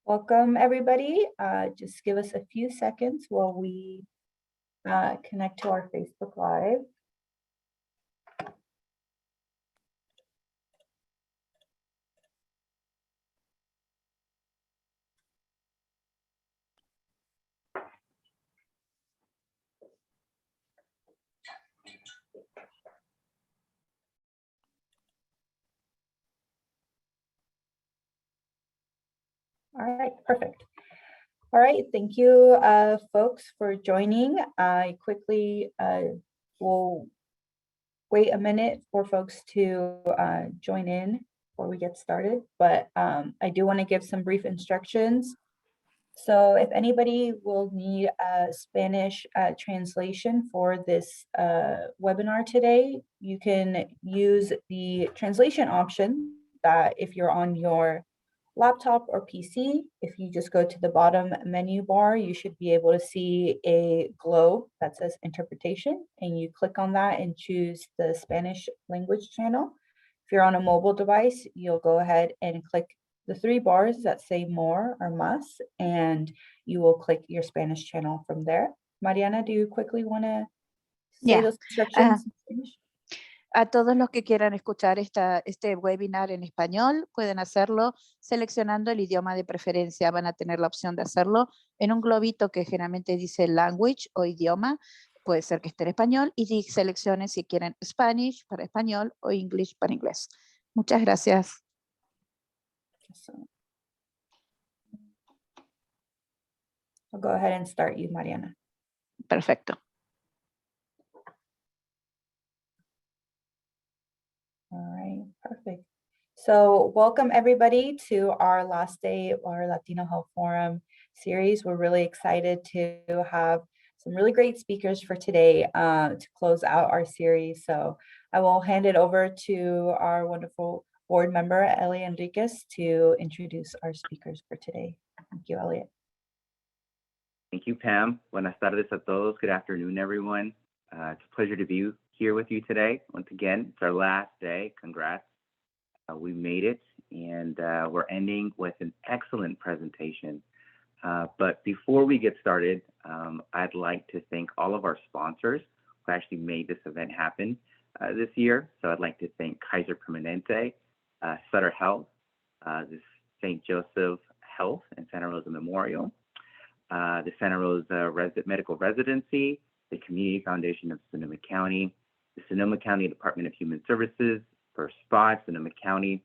Welcome, everybody. Just give us a few seconds while we connect to our Facebook Live. All right, perfect. All right, thank you, folks, for joining. I quickly will wait a minute for folks to join in before we get started, but I do want to give some brief instructions. So if anybody will need a Spanish translation for this webinar today, you can use the translation option that if you're on your laptop or PC, if you just go to the bottom menu bar, you should be able to see a globe that says interpretation, and you click on that and choose the Spanish language channel. If you're on a mobile device, you'll go ahead and click the three bars that say more or más, and you will click your Spanish channel from there. Mariana, do you quickly want to say those instructions in Spanish? A todos los que quieran escuchar este webinar en español, pueden hacerlo seleccionando el idioma de preferencia. Van a tener la opción de hacerlo en un globito que generalmente dice language o idioma. Puede ser que esté en español y seleccionen si quieren Spanish para español o English para inglés. Muchas gracias. I'll go ahead and start you, Mariana. Perfecto. All right, perfect. So welcome everybody to our last day of our Latino Health Forum series. We're really excited to have some really great speakers for today to close out our series. So I will hand it over to our wonderful board member, Elliot Enriquez, to introduce our speakers for today. Thank you, Elliot. Thank you, Pam. Buenas tardes a todos. Good afternoon, everyone. It's a pleasure to be here with you today. Once again, it's our last day. Congrats. We made it, and we're ending with an excellent presentation. But before we get started, I'd like to thank all of our sponsors who actually made this event happen this year. So I'd like to thank Kaiser Permanente, Sutter Health, the St. Joseph Health and Santa Rosa Memorial, the Santa Rosa Medical Residency, the Community Foundation of Sonoma County, the Sonoma County Department of Human Services, First Spot, Sonoma County,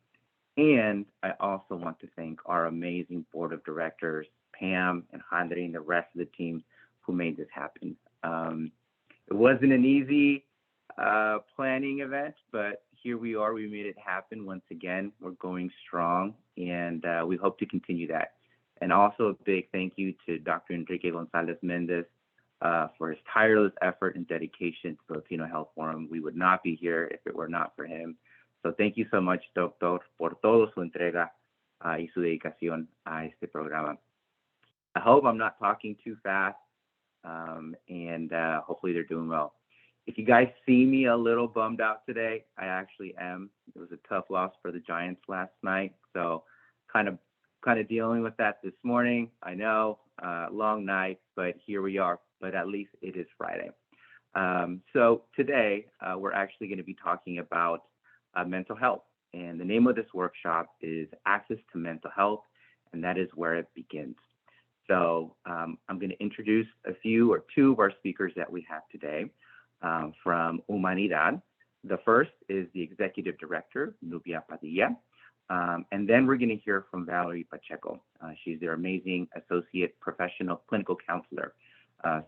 and I also want to thank our amazing board of directors, Pam and Handri, and the rest of the team who made this happen. It wasn't an easy planning event, but here we are. We made it happen once again. We're going strong, and we hope to continue that. And also a big thank you to Dr. Enrique Gonzalez Mendez for his tireless effort and dedication to the Latino Health Forum. We would not be here if it were not for him. So thank you so much, Doctor, por todo su entrega y su dedicación a este programa. I hope I'm not talking too fast, and hopefully they're doing well. If you guys see me a little bummed out today, I actually am. It was a tough loss for the Giants last night, so kind of dealing with that this morning. I know, long night, but here we are. But at least it is Friday. So today we're actually going to be talking about mental health, and the name of this workshop is Access to Mental Health, and that is where it begins. So I'm going to introduce two of our speakers that we have today from Humanidad. The first is the Executive Director, Nubia Padilla, and then we're going to hear from Valerie Pacheco. She's their amazing Associate Professional Clinical Counselor.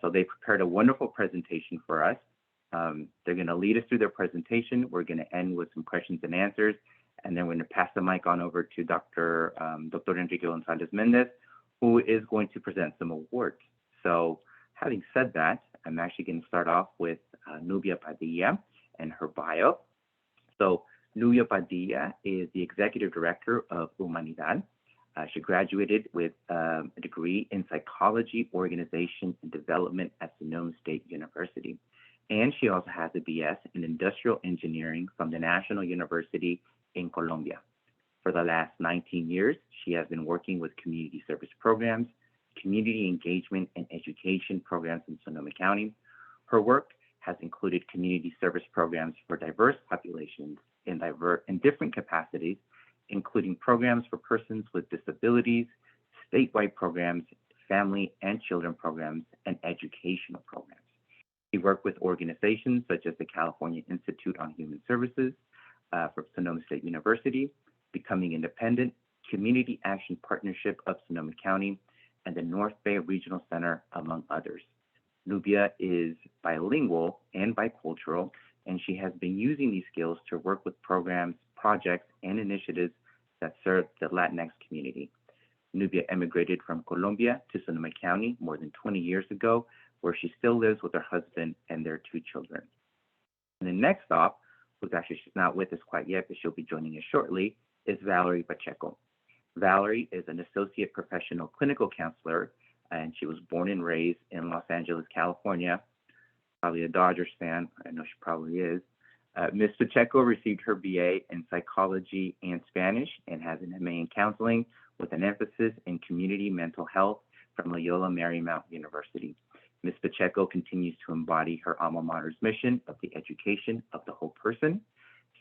So they prepared a wonderful presentation for us. They're going to lead us through their presentation. We're going to end with some questions and answers, and then we're going to pass the mic on over to Dr. Enrique Gonzalez Mendez, who is going to present some awards. So having said that, I'm actually going to start off with Nubia Padilla and her bio. So Nubia Padilla is the Executive Director of Humanidad. She graduated with a degree in Psychology, Organization, and Development at Sonoma State University. And she also has a BS in Industrial Engineering from the National University in Colombia. For the last 19 years, she has been working with community service programs, community engagement, and education programs in Sonoma County. Her work has included community service programs for diverse populations in different capacities, including programs for persons with disabilities, statewide programs, family and children programs, and educational programs. She worked with organizations such as the California Institute on Human Services for Sonoma State University, Becoming Independent, Community Action Partnership of Sonoma County, and the North Bay Regional Center, among others. Nubia is bilingual and bicultural, and she has been using these skills to work with programs, projects, and initiatives that serve the Latinx community. Nubia emigrated from Colombia to Sonoma County more than 20 years ago, where she still lives with her husband and their 2 children. And the next stop, who's actually, she's not with us quite yet, but she'll be joining us shortly, is Valerie Pacheco. Valerie is an associate professional clinical counselor, and she was born and raised in Los Angeles, California. Probably a Dodgers fan, I know she probably is. Ms. Pacheco received her BA in psychology and Spanish and has an MA in counseling with an emphasis in community mental health from Loyola Marymount University. Ms. Pacheco continues to embody her alma mater's mission of the education of the whole person,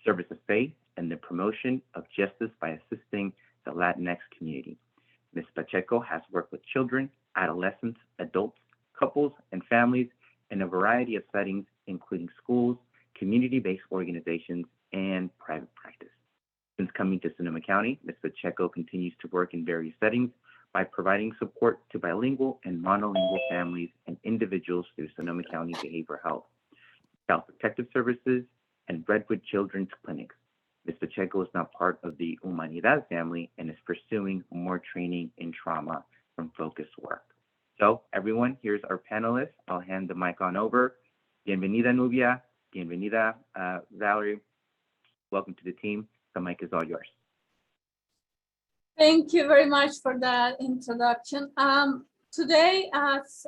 service of faith, and the promotion of justice by assisting the Latinx community. Ms. Pacheco has worked with children, adolescents, adults, couples, and families in a variety of settings, including schools, community-based organizations, and private practice. Since coming to Sonoma County, Ms. Pacheco continues to work in various settings by providing support to bilingual and monolingual families and individuals through Sonoma County Behavioral Health, Child Protective Services, and Redwood Children's Clinics. Ms. Pacheco is now part of the Humanidad family and is pursuing more training in trauma from focused work. So everyone, here's our panelists. I'll hand the mic on over. Bienvenida, Nubia. Bienvenida, Valerie. Welcome to the team. The mic is all yours. Thank you very much for that introduction. Today, as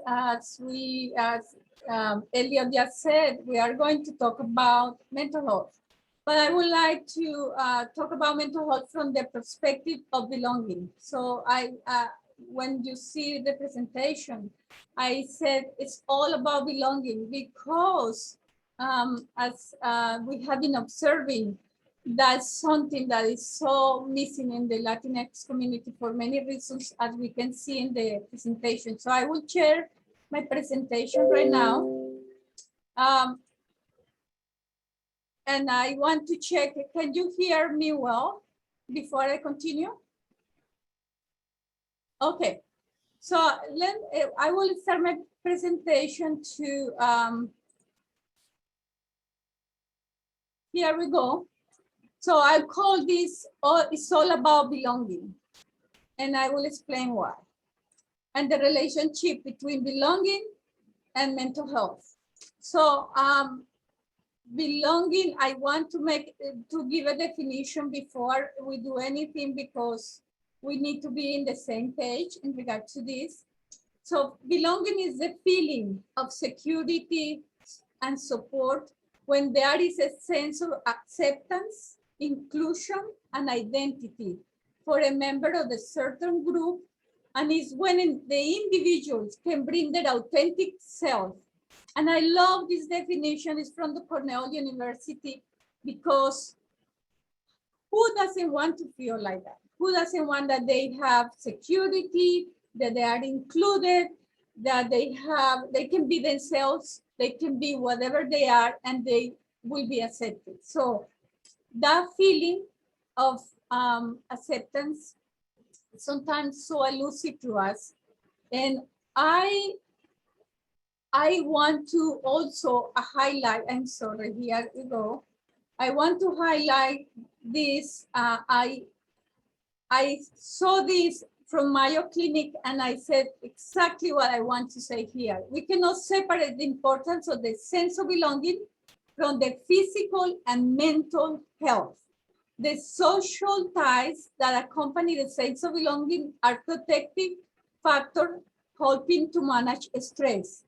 Elliot just said, we are going to talk about mental health. But I would like to talk about mental health from the perspective of belonging. So when you see the presentation, I said it's all about belonging because as we have been observing, that's something that is so missing in the Latinx community for many reasons, as we can see in the presentation. So I will share my presentation right now. And I want to check, can you hear me well before I continue? Okay, so I will start my presentation to, here we go. So I call this, it's all about belonging. And I will explain why. And the relationship between belonging and mental health. So belonging, I want to give a definition before we do anything because we need to be in the same page in regard to this. So belonging is the feeling of security and support when there is a sense of acceptance, inclusion, and identity for a member of a certain group, and is when the individuals can bring their authentic self. And I love this definition, it's from the Cornell University, because who doesn't want to feel like that? Who doesn't want that they have security, that they are included, that they can be themselves, they can be whatever they are, and they will be accepted. So that feeling of acceptance is sometimes so elusive to us. And I want to also highlight, I'm sorry, here we go. I want to highlight this. I saw this from Mayo Clinic and I said exactly what I want to say here. We cannot separate the importance of the sense of belonging from the physical and mental health. The social ties that accompany the sense of belonging are protective factors helping to manage stress.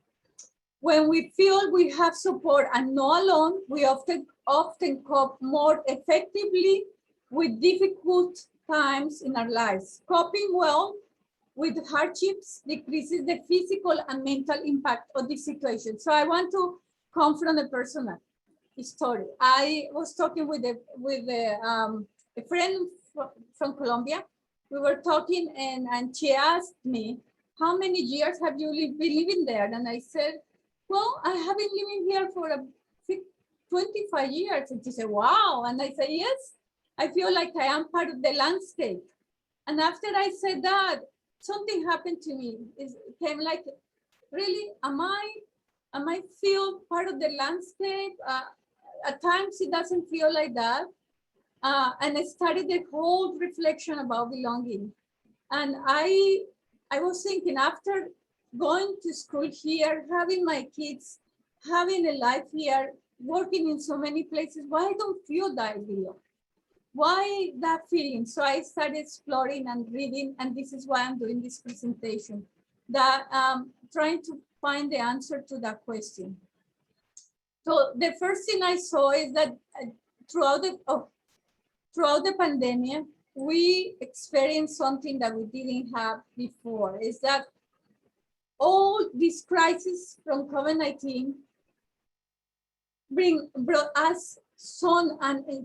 When we feel we have support and not alone, we often cope more effectively with difficult times in our lives. Coping well with hardships decreases the physical and mental impact of the situation. So I want to come from a personal story. I was talking with a friend from Colombia. We were talking and she asked me, how many years have you been living there? And I said, well, I have been living here for 25 years. And she said, wow. And I said, yes, I feel like I am part of the landscape. And after I said that, something happened to me. It came like, really, am I feel part of the landscape? At times it doesn't feel like that. And I started the whole reflection about belonging. And I was thinking, after going to school here, having my kids, having a life here, working in so many places, why I don't feel that I belong? Why that feeling? So I started exploring and reading, and this is why I'm doing this presentation, that trying to find the answer to that question. So the first thing I saw is that throughout the pandemic, we experienced something that we didn't have before, is that all these crises from COVID-19 brought us some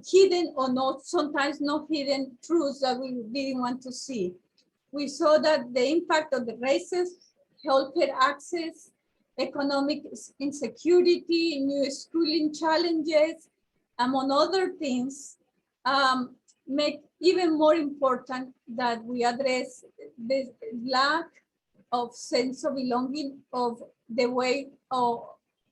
hidden or not, sometimes not hidden truths that we didn't want to see. We saw that the impact of the races, healthcare access, economic insecurity, new schooling challenges, among other things, make even more important that we address the lack of sense of belonging, of the way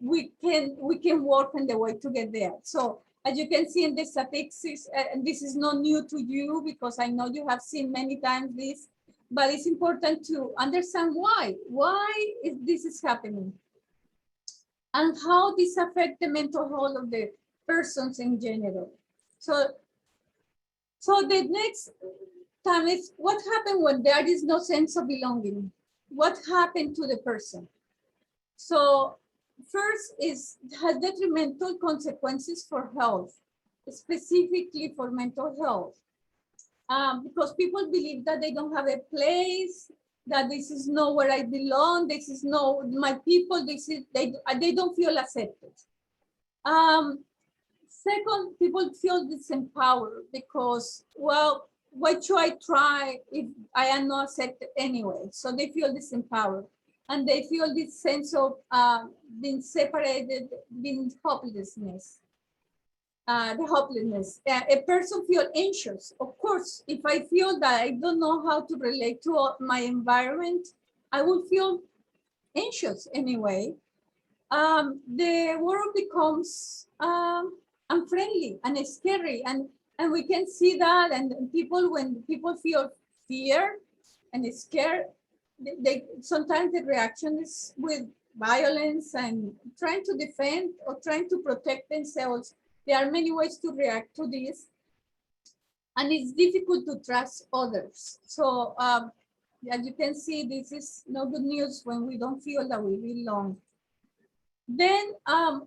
we can work and the way to get there. So as you can see in the statistics, and this is not new to you because I know you have seen many times this, but it's important to understand why this is happening and how this affects the mental health of the persons in general. So the next time is what happened when there is no sense of belonging? What happened to the person? So first has detrimental consequences for health, specifically for mental health. Because people believe that they don't have a place, that this is not where I belong, this is not my people, they don't feel accepted. Second, people feel disempowered because, well, why should I try if I am not accepted anyway? So they feel disempowered. And they feel this sense of being separated, being hopelessness. The hopelessness. A person feels anxious. Of course, if I feel that I don't know how to relate to my environment, I will feel anxious anyway. The world becomes unfriendly and scary, and we can see that. And when people feel fear and scared, they sometimes the reaction is with violence and trying to defend or trying to protect themselves. There are many ways to react to this, and it's difficult to trust others. So as you can see, this is no good news when we don't feel that we belong. Then I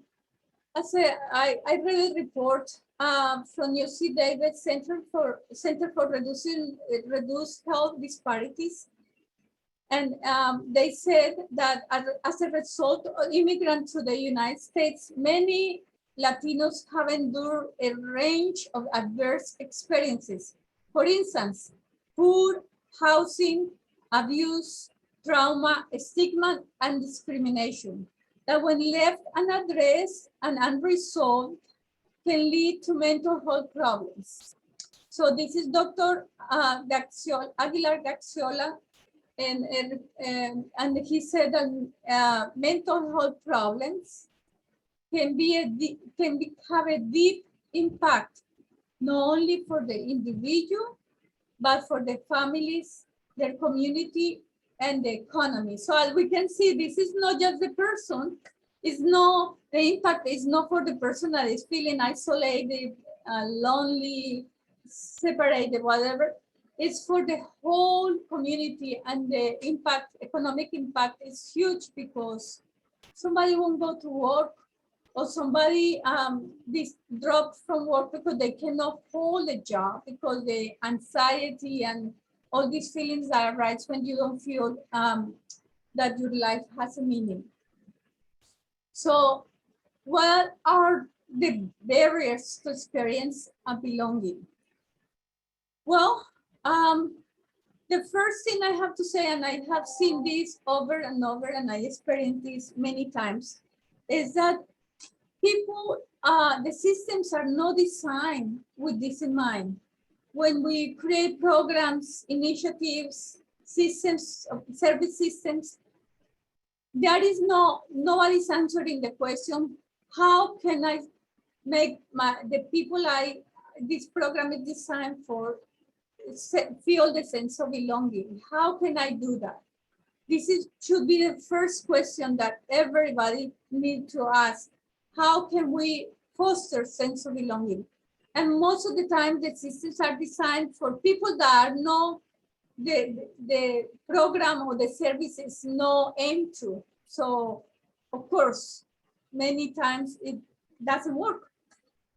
read a report from UC Davis Center for Reduced Health Disparities. And they said that as a result of immigrants to the United States, many Latinos have endured a range of adverse experiences. For instance, poor housing, abuse, trauma, stigma, and discrimination that when left unaddressed and unresolved can lead to mental health problems. So this is Dr. Aguilar Gaxiola, and he said that mental health problems can have a deep impact, not only for the individual, but for the families, their community, and the economy. So as we can see, this is not just the person, the impact is not for the person that is feeling isolated, lonely, separated, whatever. It's for the whole community, and the economic impact is huge because somebody won't go to work, or somebody this dropped from work because they cannot hold a job because the anxiety and all these feelings that arise when you don't feel that your life has a meaning. So what are the barriers to experience a belonging? Well, the first thing I have to say, and I have seen this over and over, and I experienced this many times, is that people, the systems are not designed with this in mind. When we create programs, initiatives, systems, service systems, there is nobody's answering the question, how can I make the people this program is designed for feel the sense of belonging? How can I do that? This should be the first question that everybody needs to ask. How can we foster sense of belonging? And most of the time, the systems are designed for people that are not the program or the services no aim to. So, of course, many times it doesn't work.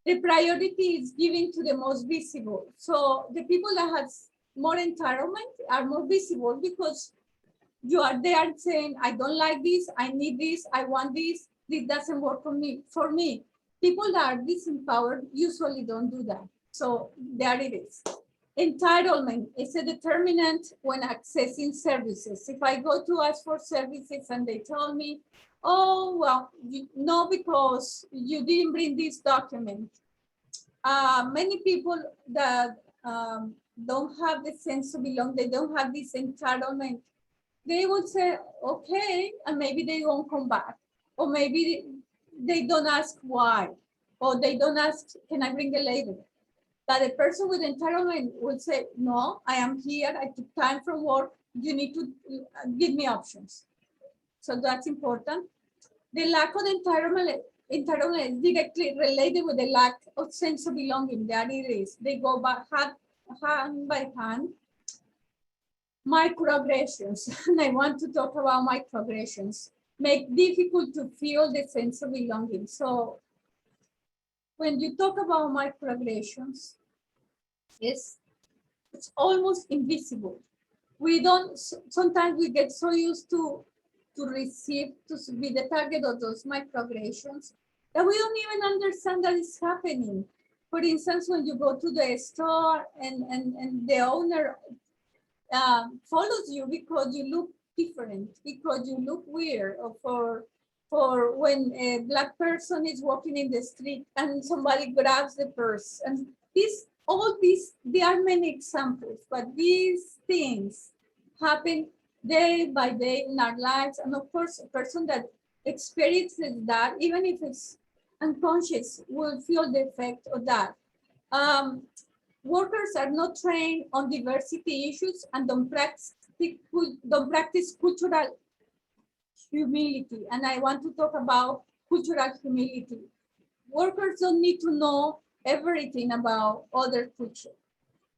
The priority is given to the most visible. So the people that have more entitlement are more visible because you are there saying, I don't like this, I need this, I want this doesn't work for me. For me, people that are disempowered usually don't do that. So there it is. Entitlement is a determinant when accessing services. If I go to ask for services and they tell me, oh, well, no, because you didn't bring this document. Many people that don't have the sense of belong, they don't have this entitlement, they would say, okay, and maybe they won't come back. Or maybe they don't ask why. Or they don't ask, can I bring a label? But the person with entitlement would say, no, I am here, I took time from work, you need to give me options. So that's important. The lack of entitlement is directly related with the lack of sense of belonging. There it is. They go back hand by hand. Microaggressions, and I want to talk about microaggressions, make difficult to feel the sense of belonging. So when you talk about microaggressions, it's almost invisible. We don't, sometimes we get so used to receive, to be the target of those microaggressions that we don't even understand that it's happening. For instance, when you go to the store and the owner follows you because you look different, because you look weird, or for when a Black person is walking in the street and somebody grabs the purse. And all these, there are many examples, but these things happen day by day in our lives. And of course, a person that experiences that, even if it's unconscious, will feel the effect of that. Workers are not trained on diversity issues and don't practice cultural humility. And I want to talk about cultural humility. Workers don't need to know everything about other culture.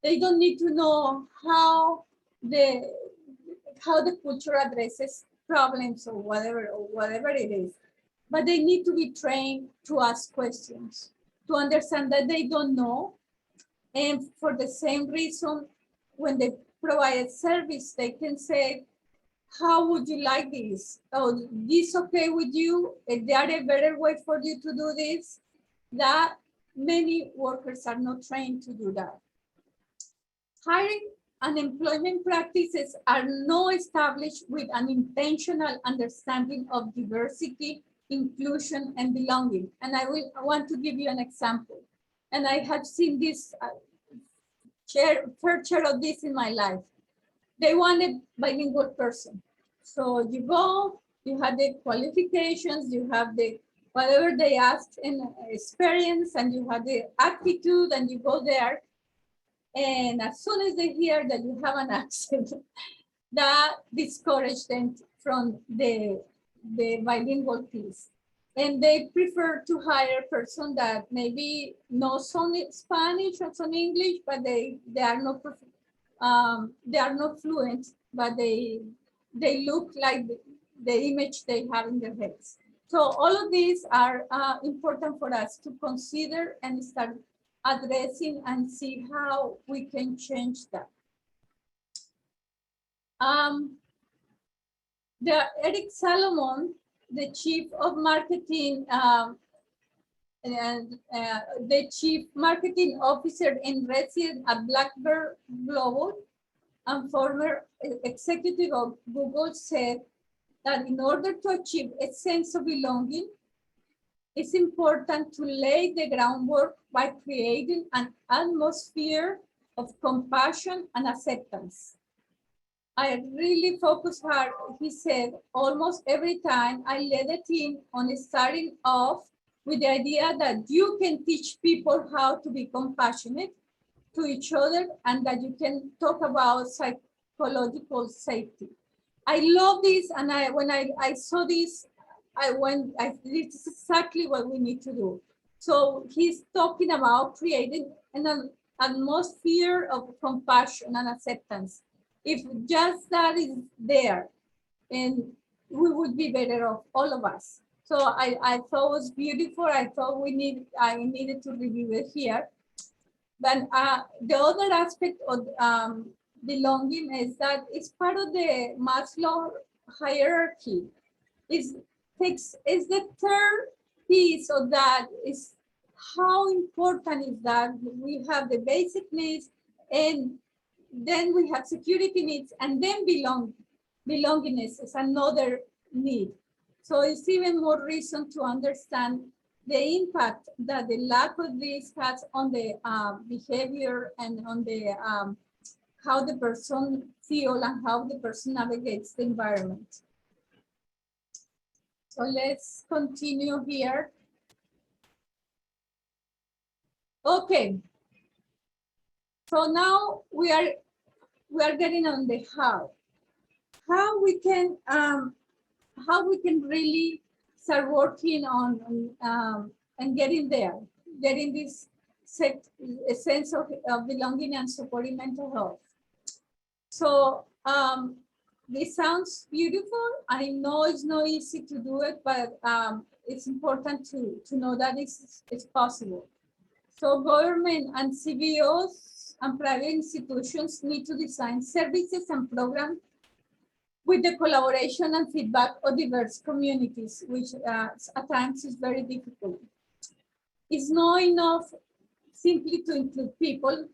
They don't need to know how the culture addresses problems or whatever it is. But they need to be trained to ask questions, to understand that they don't know. And for the same reason, when they provide a service, they can say, how would you like this? Oh, this okay with you? Is there a better way for you to do this? That many workers are not trained to do that. Hiring and employment practices are not established with an intentional understanding of diversity, inclusion, and belonging. And I want to give you an example. And I have seen this fair share of this in my life. They want a bilingual person. So you go, you have the qualifications, you have the whatever they asked in experience, and you have the attitude, and you go there. And as soon as they hear that you have an accent, that discourages them from the bilingual piece. And they prefer to hire a person that maybe knows some Spanish or some English, but they are not fluent, but they look like the image they have in their heads. So all of these are important for us to consider and start addressing and see how we can change that. Eric Salomon, the chief of marketing and the chief marketing officer in residence at Blackbird Global and former executive of Google, said that in order to achieve a sense of belonging, it's important to lay the groundwork by creating an atmosphere of compassion and acceptance. I really focus hard, he said, almost every time I led a team on starting off with the idea that you can teach people how to be compassionate to each other and that you can talk about psychological safety. I love this, and when I saw this, this is exactly what we need to do. So he's talking about creating an atmosphere of compassion and acceptance. If just that is there, and we would be better off, all of us. So I thought it was beautiful. I thought I needed to review it here. But the other aspect of belonging is that it's part of the Maslow hierarchy. Is the third piece of that is how important is that we have the basic needs, and then we have security needs, and then belongingness is another need. So it's even more reason to understand the impact that the lack of this has on the behavior and on the how the person feels and how the person navigates the environment. So let's continue here. Okay. So now we are getting on the how we can really start working on and getting this a sense of belonging and supporting mental health. So this sounds beautiful. I know it's not easy to do it, but it's important to know that it's possible. So government and CBOs and private institutions need to design services and programs with the collaboration and feedback of diverse communities, which at times is very difficult. It's not enough simply to include people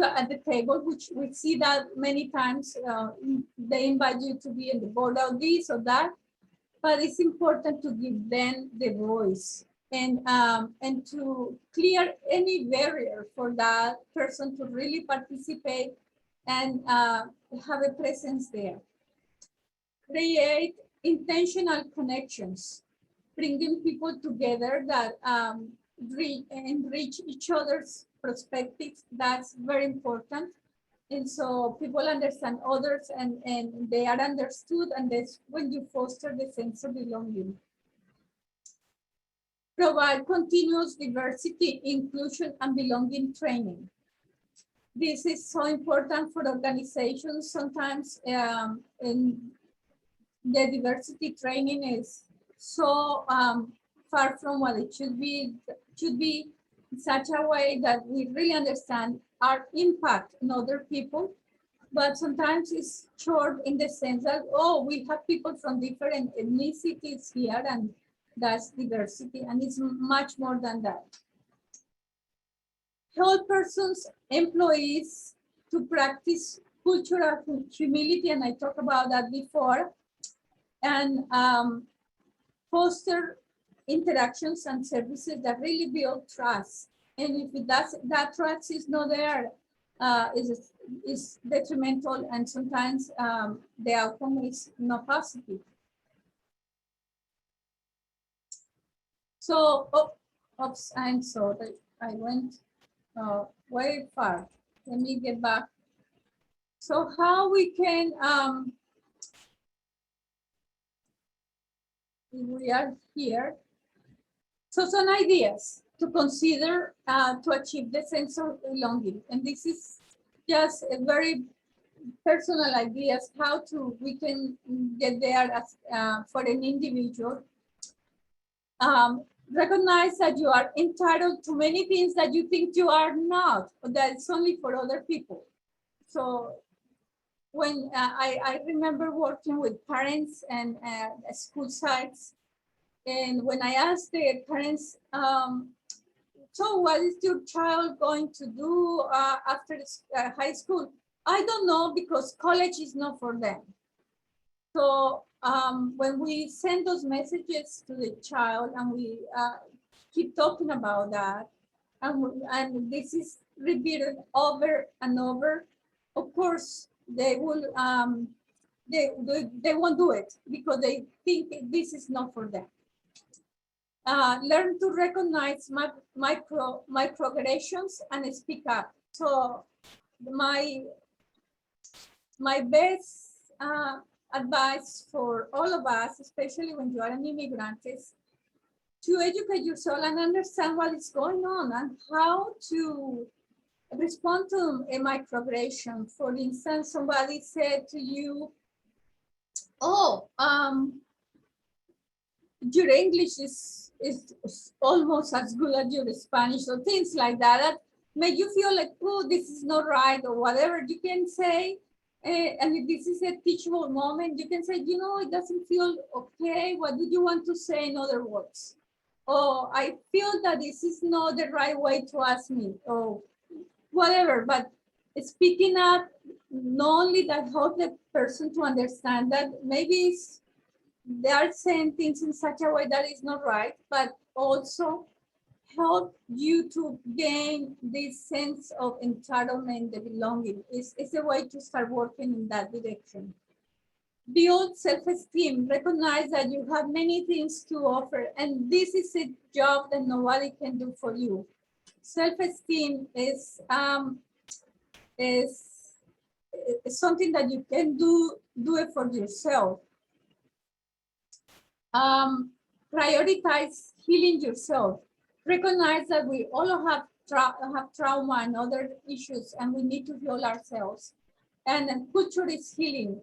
at the table, which we see that many times they invite you to be in the board of this or that, but it's important to give them the voice and to clear any barrier for that person to really participate and have a presence there. Create intentional connections, bringing people together that enrich each other's perspectives. That's very important. And so people understand others and they are understood, and that's when you foster the sense of belonging. Provide continuous diversity, inclusion, and belonging training. This is so important for organizations. Sometimes in the diversity training is so far from what it should be in such a way that we really understand our impact on other people, but sometimes it's short in the sense that, oh, we have people from different ethnicities here, and that's diversity, and it's much more than that. Help persons, employees to practice cultural humility, and I talked about that before, and foster interactions and services that really build trust. And if that trust is not there, is detrimental, and sometimes the outcome is not positive. So, oops, I'm sorry, I went way far. Let me get back. So how we can, we are here. So some ideas to consider to achieve the sense of belonging. And this is just a very personal ideas how we can get there as, for an individual. Recognize that you are entitled to many things that you think you are not, or that it's only for other people. So when I remember working with parents and school sites, and when I asked the parents, so what is your child going to do after high school? I don't know, because college is not for them. So when we send those messages to the child and we keep talking about that, and this is repeated over and over, of course, they will, they won't do it because they think this is not for them. Learn to recognize microaggressions and speak up. So my best advice for all of us, especially when you are an immigrant, is to educate yourself and understand what is going on and how to respond to a microaggression. For instance, somebody said to you, oh, your English is almost as good as your Spanish, or things like that, that make you feel like, oh, this is not right, or whatever. You can say, and if this is a teachable moment, you can say, you know, it doesn't feel okay. What do you want to say in other words? Oh, I feel that this is not the right way to ask me, or whatever. But speaking up, not only that helps the person to understand that maybe they are saying things in such a way that is not right, but also help you to gain this sense of entitlement, the belonging. It's a way to start working in that direction. Build self-esteem, recognize that you have many things to offer, and this is a job that nobody can do for you. Self-esteem is something that you can do it for yourself. Prioritize healing yourself. Recognize that we all have trauma and other issues, and we need to heal ourselves. And then culture is healing.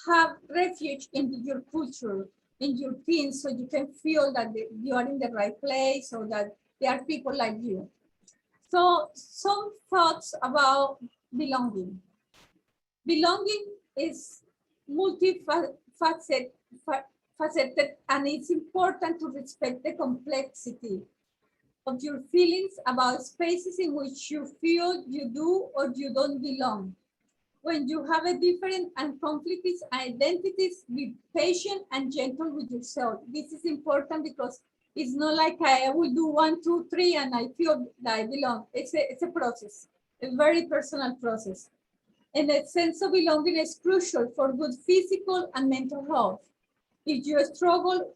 Have refuge in your culture, in your teens, so you can feel that you are in the right place, or that there are people like you. So some thoughts about belonging. Belonging is multifaceted, and it's important to respect the complexity of your feelings about spaces in which you feel you do or you don't belong. When you have a different and conflicted identities, be patient and gentle with yourself. This is important because it's not like I will do 1, 2, 3 and I feel that I belong. It's a process, a very personal process. And that sense of belonging is crucial for good physical and mental health. If you struggle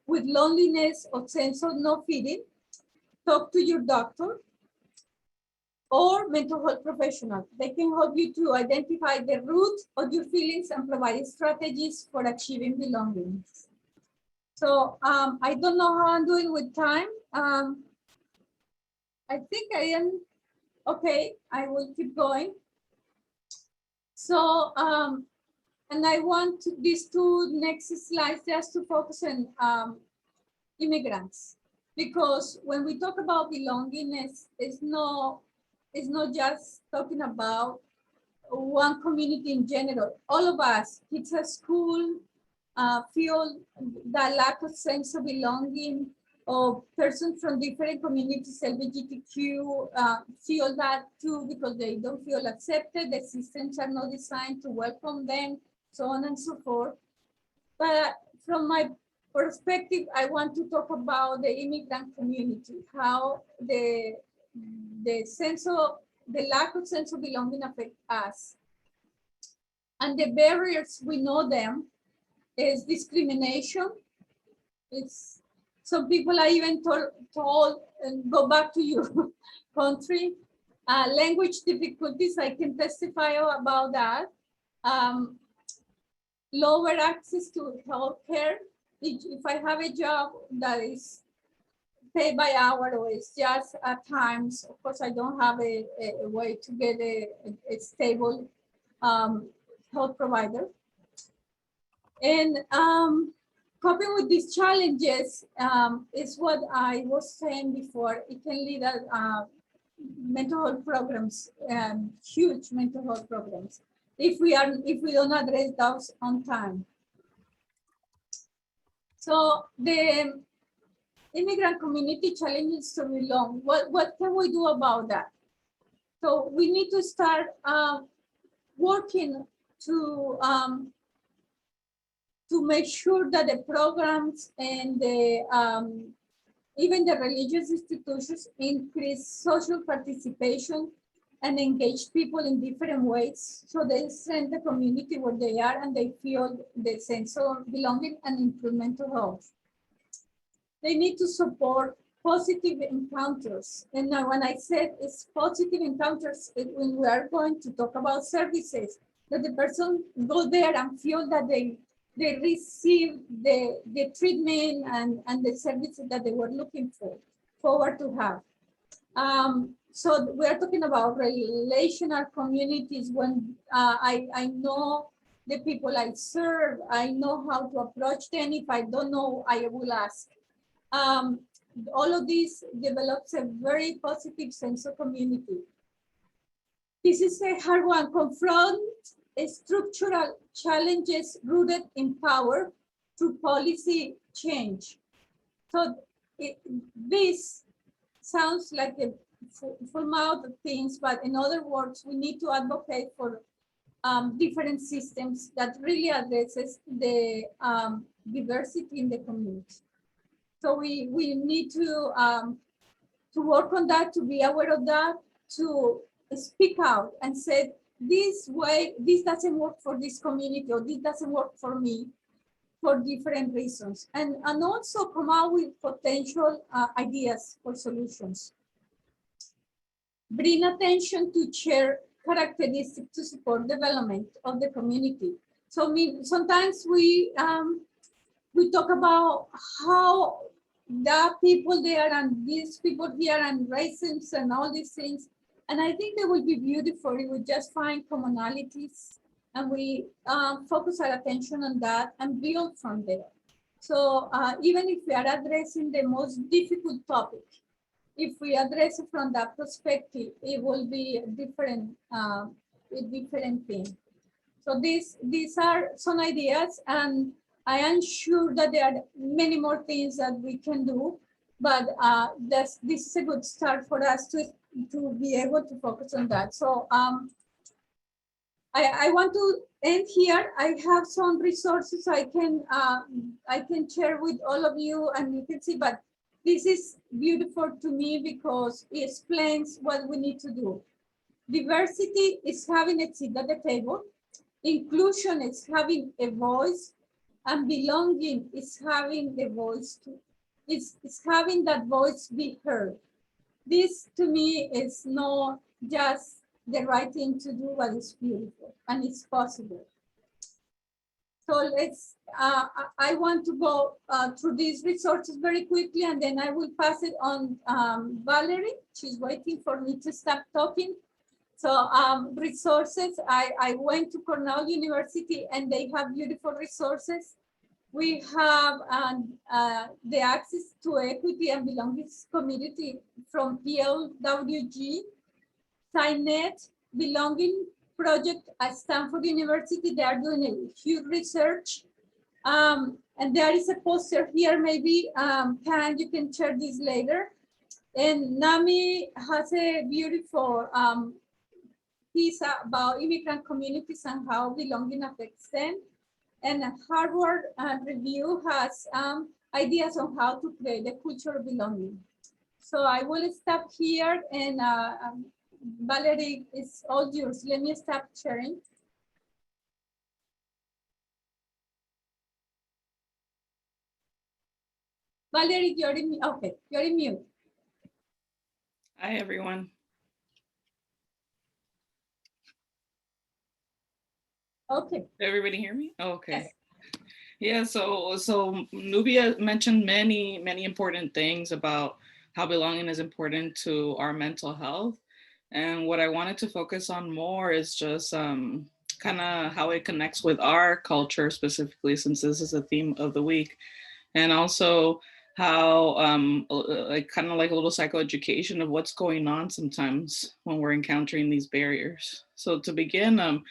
with loneliness or sense of not fitting, talk to your doctor or mental health professional. They can help you to identify the root of your feelings and provide strategies for achieving belonging. So I don't know how I'm doing with time. I think I am okay. I will keep going. So, and I want these 2 next slides just to focus on immigrants, because when we talk about belongingness, it's not just talking about one community in general. All of us, kids at school, feel that lack of sense of belonging, or persons from different communities, LGBTQ, feel that too because they don't feel accepted. The systems are not designed to welcome them, so on and so forth. But from my perspective, I want to talk about the immigrant community, how the lack of sense of belonging affects us. And the barriers, we know them, is discrimination. It's some people are even told go back to your country. Language difficulties, I can testify about that. Lower access to healthcare. If I have a job that is paid by hour or it's just at times, of course, I don't have a way to get a stable health provider. And coping with these challenges is what I was saying before. It can lead to mental health programs, huge mental health programs, if we don't address those on time. So the immigrant community challenges to belong. What can we do about that? So we need to start working to make sure that the programs and the even the religious institutions increase social participation and engage people in different ways, so they strengthen the community where they are and they feel the sense of belonging and improve mental health. They need to support positive encounters. And now when I said it's positive encounters, when we are going to talk about services, that the person go there and feel that they receive the treatment and the services that they were looking forward to have. So we are talking about relational communities. When I know the people I serve, I know how to approach them. If I don't know, I will ask. All of this develops a very positive sense of community. This is a hard one. Confront structural challenges rooted in power through policy change. So this sounds like a full mouth of things, but in other words, we need to advocate for different systems that really addresses the diversity in the community. So we need to work on that, to be aware of that, to speak out and say, this doesn't work for this community, or this doesn't work for me, for different reasons. And also come out with potential ideas for solutions. Bring attention to shared characteristics to support development of the community. So sometimes we talk about how the people there and these people here and racism and all these things. And I think they will be beautiful if we just find commonalities and we focus our attention on that and build from there. So even if we are addressing the most difficult topic, if we address it from that perspective, it will be a different thing. So these are some ideas, and I am sure that there are many more things that we can do, but this is a good start for us to be able to focus on that. So I want to end here. I have some resources I can share with all of you, and you can see, but this is beautiful to me because it explains what we need to do. Diversity is having a seat at the table. Inclusion is having a voice, and belonging is having the voice too. It's having that voice be heard. This to me is not just the right thing to do, but it's beautiful and it's possible. So let's, I want to go through these resources very quickly, and then I will pass it on Valerie. She's waiting for me to stop talking. So resources, I went to Cornell University and they have beautiful resources. We have the Access to Equity and Belonging Community from PLWG, SciNet, Belonging Project at Stanford University. They are doing a huge research. And there is a poster here, maybe, you can share this later. And NAMI has a beautiful piece about immigrant communities and how belonging affects them. And Harvard Review has ideas on how to create a culture of belonging. So I will stop here, and Valerie, it's all yours. Let me stop sharing. Valerie, you're in, okay, you're in mute. Hi, everyone. Okay. Everybody hear me? Okay. Yes. Yeah, so Nubia mentioned many important things about how belonging is important to our mental health. And what I wanted to focus on more is just kind of how it connects with our culture specifically, since this is a theme of the week. And also how like kind of like a little psychoeducation of what's going on sometimes when we're encountering these barriers. So to begin,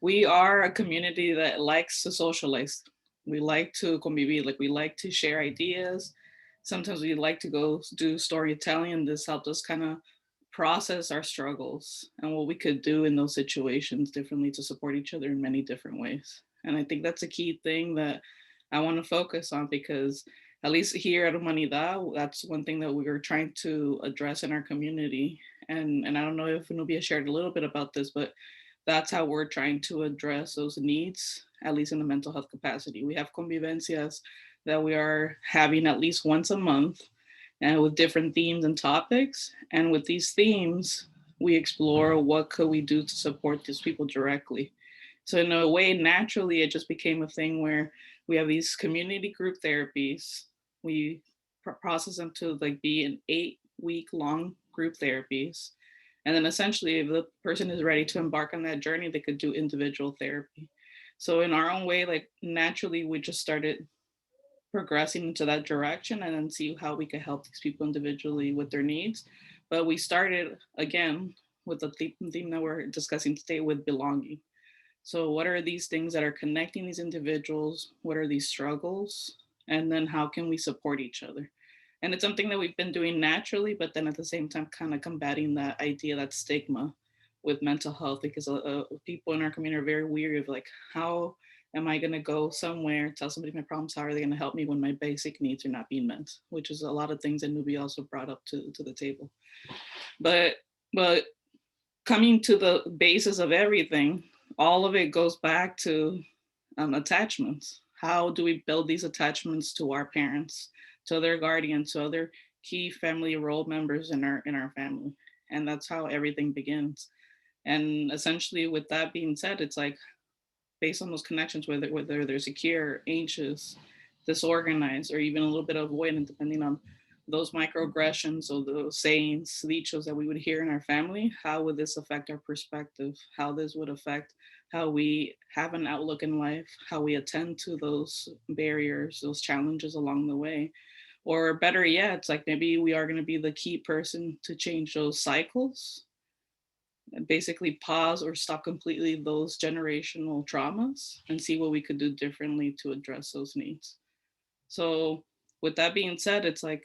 we are a community that likes to socialize. We like to convivir, like we like to share ideas. Sometimes we like to go do storytelling, and this helped us kind of process our struggles and what we could do in those situations differently to support each other in many different ways. And I think that's a key thing that I want to focus on, because at least here at Humanidad, that's one thing that we are trying to address in our community. And I don't know if Nubia shared a little bit about this, but that's how we're trying to address those needs, at least in the mental health capacity. We have convivencias that we are having at least once a month, and with different themes and topics. And with these themes, we explore what could we do to support these people directly. So in a way, naturally, it just became a thing where we have these community group therapies. We process them to like be an 8-week long group therapies. And then essentially, if the person is ready to embark on that journey, they could do individual therapy. So in our own way, like naturally, we just started progressing into that direction and then see how we could help these people individually with their needs. But we started again with the theme that we're discussing today, with belonging. So what are these things that are connecting these individuals? What are these struggles? And then how can we support each other? And it's something that we've been doing naturally, but then at the same time, kind of combating that idea, that stigma with mental health, because people in our community are very weary of like, how am I going to go somewhere, tell somebody my problems? How are they going to help me when my basic needs are not being met? Which is a lot of things that Nubi also brought up to the table. But coming to the basis of everything, all of it goes back to attachments. How do we build these attachments to our parents, to their guardians, to other key family role members in our family? And that's how everything begins. And essentially, with that being said, it's like based on those connections, whether they're secure, anxious, disorganized, or even a little bit avoidant, depending on those microaggressions or those sayings, dichos that we would hear in our family, how would this affect our perspective? How this would affect how we have an outlook in life, how we attend to those barriers, those challenges along the way. Or better yet, it's like maybe we are going to be the key person to change those cycles, and basically pause or stop completely those generational traumas and see what we could do differently to address those needs. So with that being said, it's like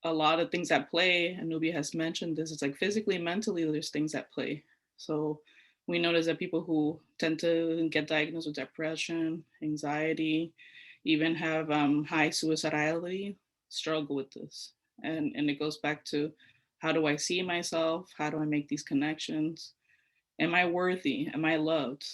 a lot of things at play, and Nubia has mentioned this, it's like physically, mentally, there's things at play. So we notice that people who tend to get diagnosed with depression, anxiety, even have high suicidality, struggle with this. And it goes back to, how do I see myself? How do I make these connections? Am I worthy? Am I loved?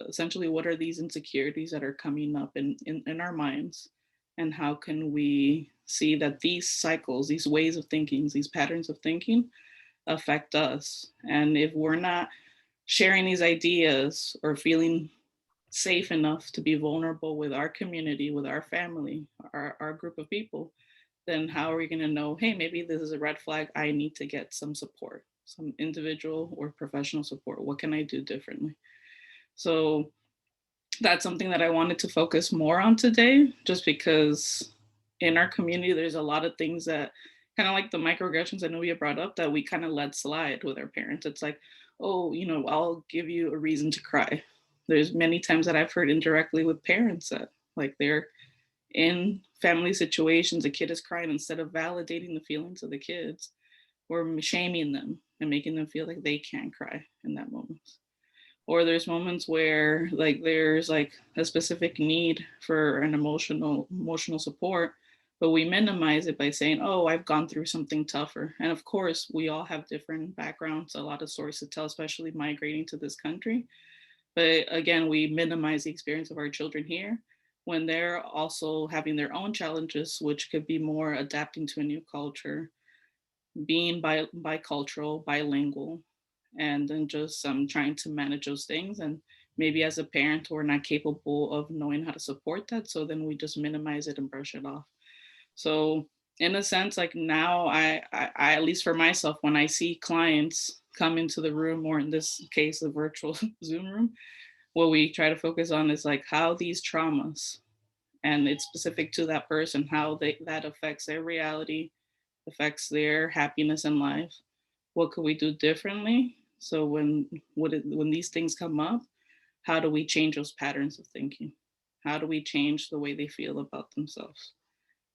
Essentially, what are these insecurities that are coming up in our minds? And how can we see that these cycles, these ways of thinking, these patterns of thinking affect us? And if we're not sharing these ideas or feeling safe enough to be vulnerable with our community, with our family, our group of people, then how are we going to know, hey, maybe this is a red flag, I need to get some support, some individual or professional support? What can I do differently? So that's something that I wanted to focus more on today, just because in our community, there's a lot of things that kind of like the microaggressions I know we have brought up that we kind of let slide with our parents. It's like, oh, I'll give you a reason to cry. There's many times that I've heard indirectly with parents that like they're in family situations, a kid is crying, instead of validating the feelings of the kids, we're shaming them and making them feel like they can't cry in that moment. Or there's moments where like there's like a specific need for an emotional support, but we minimize it by saying, oh, I've gone through something tougher. And of course, we all have different backgrounds, a lot of stories to tell, especially migrating to this country. But again, we minimize the experience of our children here when they're also having their own challenges, which could be more adapting to a new culture, being bicultural, bilingual, and then just trying to manage those things. And maybe as a parent, we're not capable of knowing how to support that. So then we just minimize it and brush it off. So in a sense, like now I at least for myself, when I see clients come into the room, or in this case, the virtual Zoom room, what we try to focus on is like how these traumas, and it's specific to that person, how that affects their reality, affects their happiness in life. What could we do differently? So when these things come up, how do we change those patterns of thinking? How do we change the way they feel about themselves?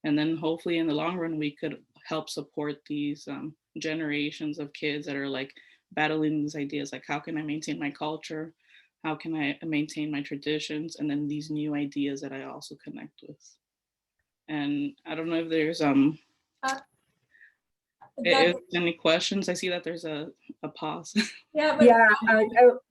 And then hopefully in the long run, we could help support these generations of kids that are like battling these ideas, like how can I maintain my culture? How can I maintain my traditions? And then these new ideas that I also connect with. And I don't know if there's if any questions. I see that there's a pause. Yeah, but Yeah,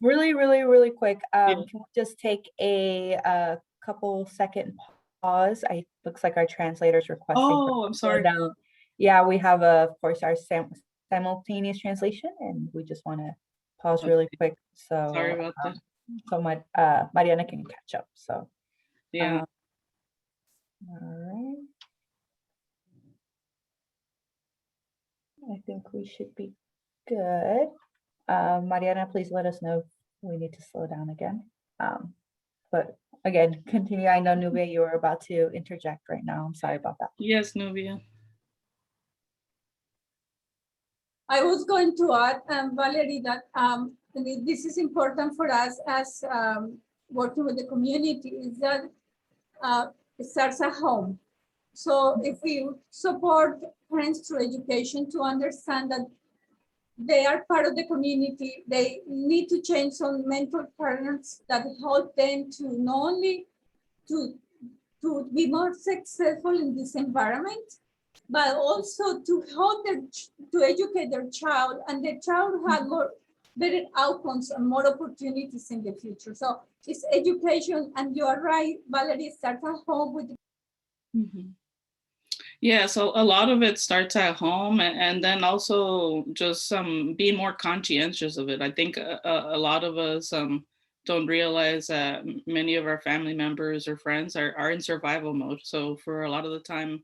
really quick. Yeah. Can we just take a couple second pause? Looks like our translator's requesting. Oh, I'm sorry. Down. Yeah, we have of course our simultaneous translation, and we just want to pause really quick so Sorry about that. so Mariana can catch up. So Yeah. all right. I think we should be good. Mariana, please let us know if we need to slow down again. But again, continue. I know, Nubia, you were about to interject right now. I'm sorry about that. Yes, Nubia. I was going to add, Valerie, that this is important for us as working with the community, is that it starts at home. So if we support parents through education to understand that they are part of the community, they need to change some mental patterns that help them to not only to be more successful in this environment, but also to help to educate their child, and the child have more better outcomes and more opportunities in the future. So it's education, and you are right, Valerie, starts at home with. Mm-hmm. Yeah, so a lot of it starts at home, and then also just being more conscientious of it. I think a lot of us don't realize that many of our family members or friends are in survival mode. So for a lot of the time,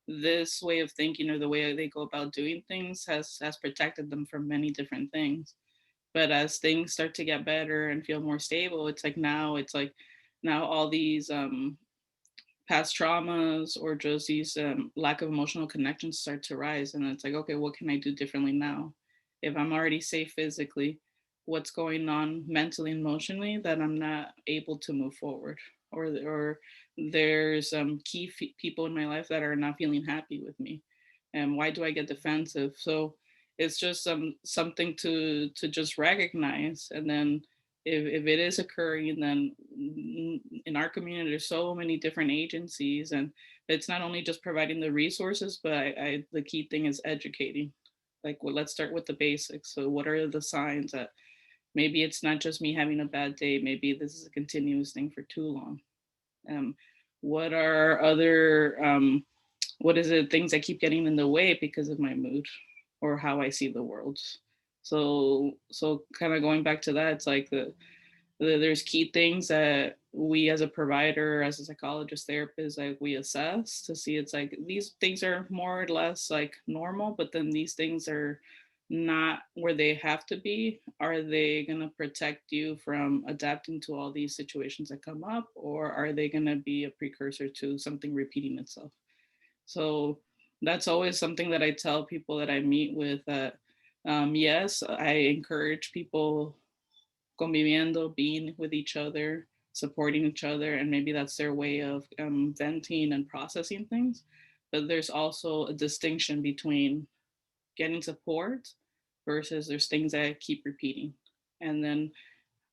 this way of thinking or the way they go about doing things has protected them from many different things. But as things start to get better and feel more stable, it's like now all these past traumas or just these lack of emotional connections start to rise, and it's like, okay, what can I do differently now? If I'm already safe physically, what's going on mentally and emotionally that I'm not able to move forward? Or there's key people in my life that are not feeling happy with me, and why do I get defensive? So it's just something to just recognize. And then if it is occurring, then in our community, there's so many different agencies, and it's not only just providing the resources, but the key thing is educating. Like, well, let's start with the basics. So what are the signs that maybe it's not just me having a bad day, maybe this is a continuous thing for too long? What are other, what is it, things that keep getting in the way because of my mood or how I see the world? So kind of going back to that, it's like there's key things that we as a provider, as a psychologist, therapist, like we assess to see, it's like these things are more or less like normal, but then these things are not where they have to be. Are they going to protect you from adapting to all these situations that come up, or are they going to be a precursor to something repeating itself? So that's always something that I tell people that I meet with, that yes, I encourage people conviviendo, being with each other, supporting each other, and maybe that's their way of venting and processing things. But there's also a distinction between getting support versus there's things that I keep repeating. And then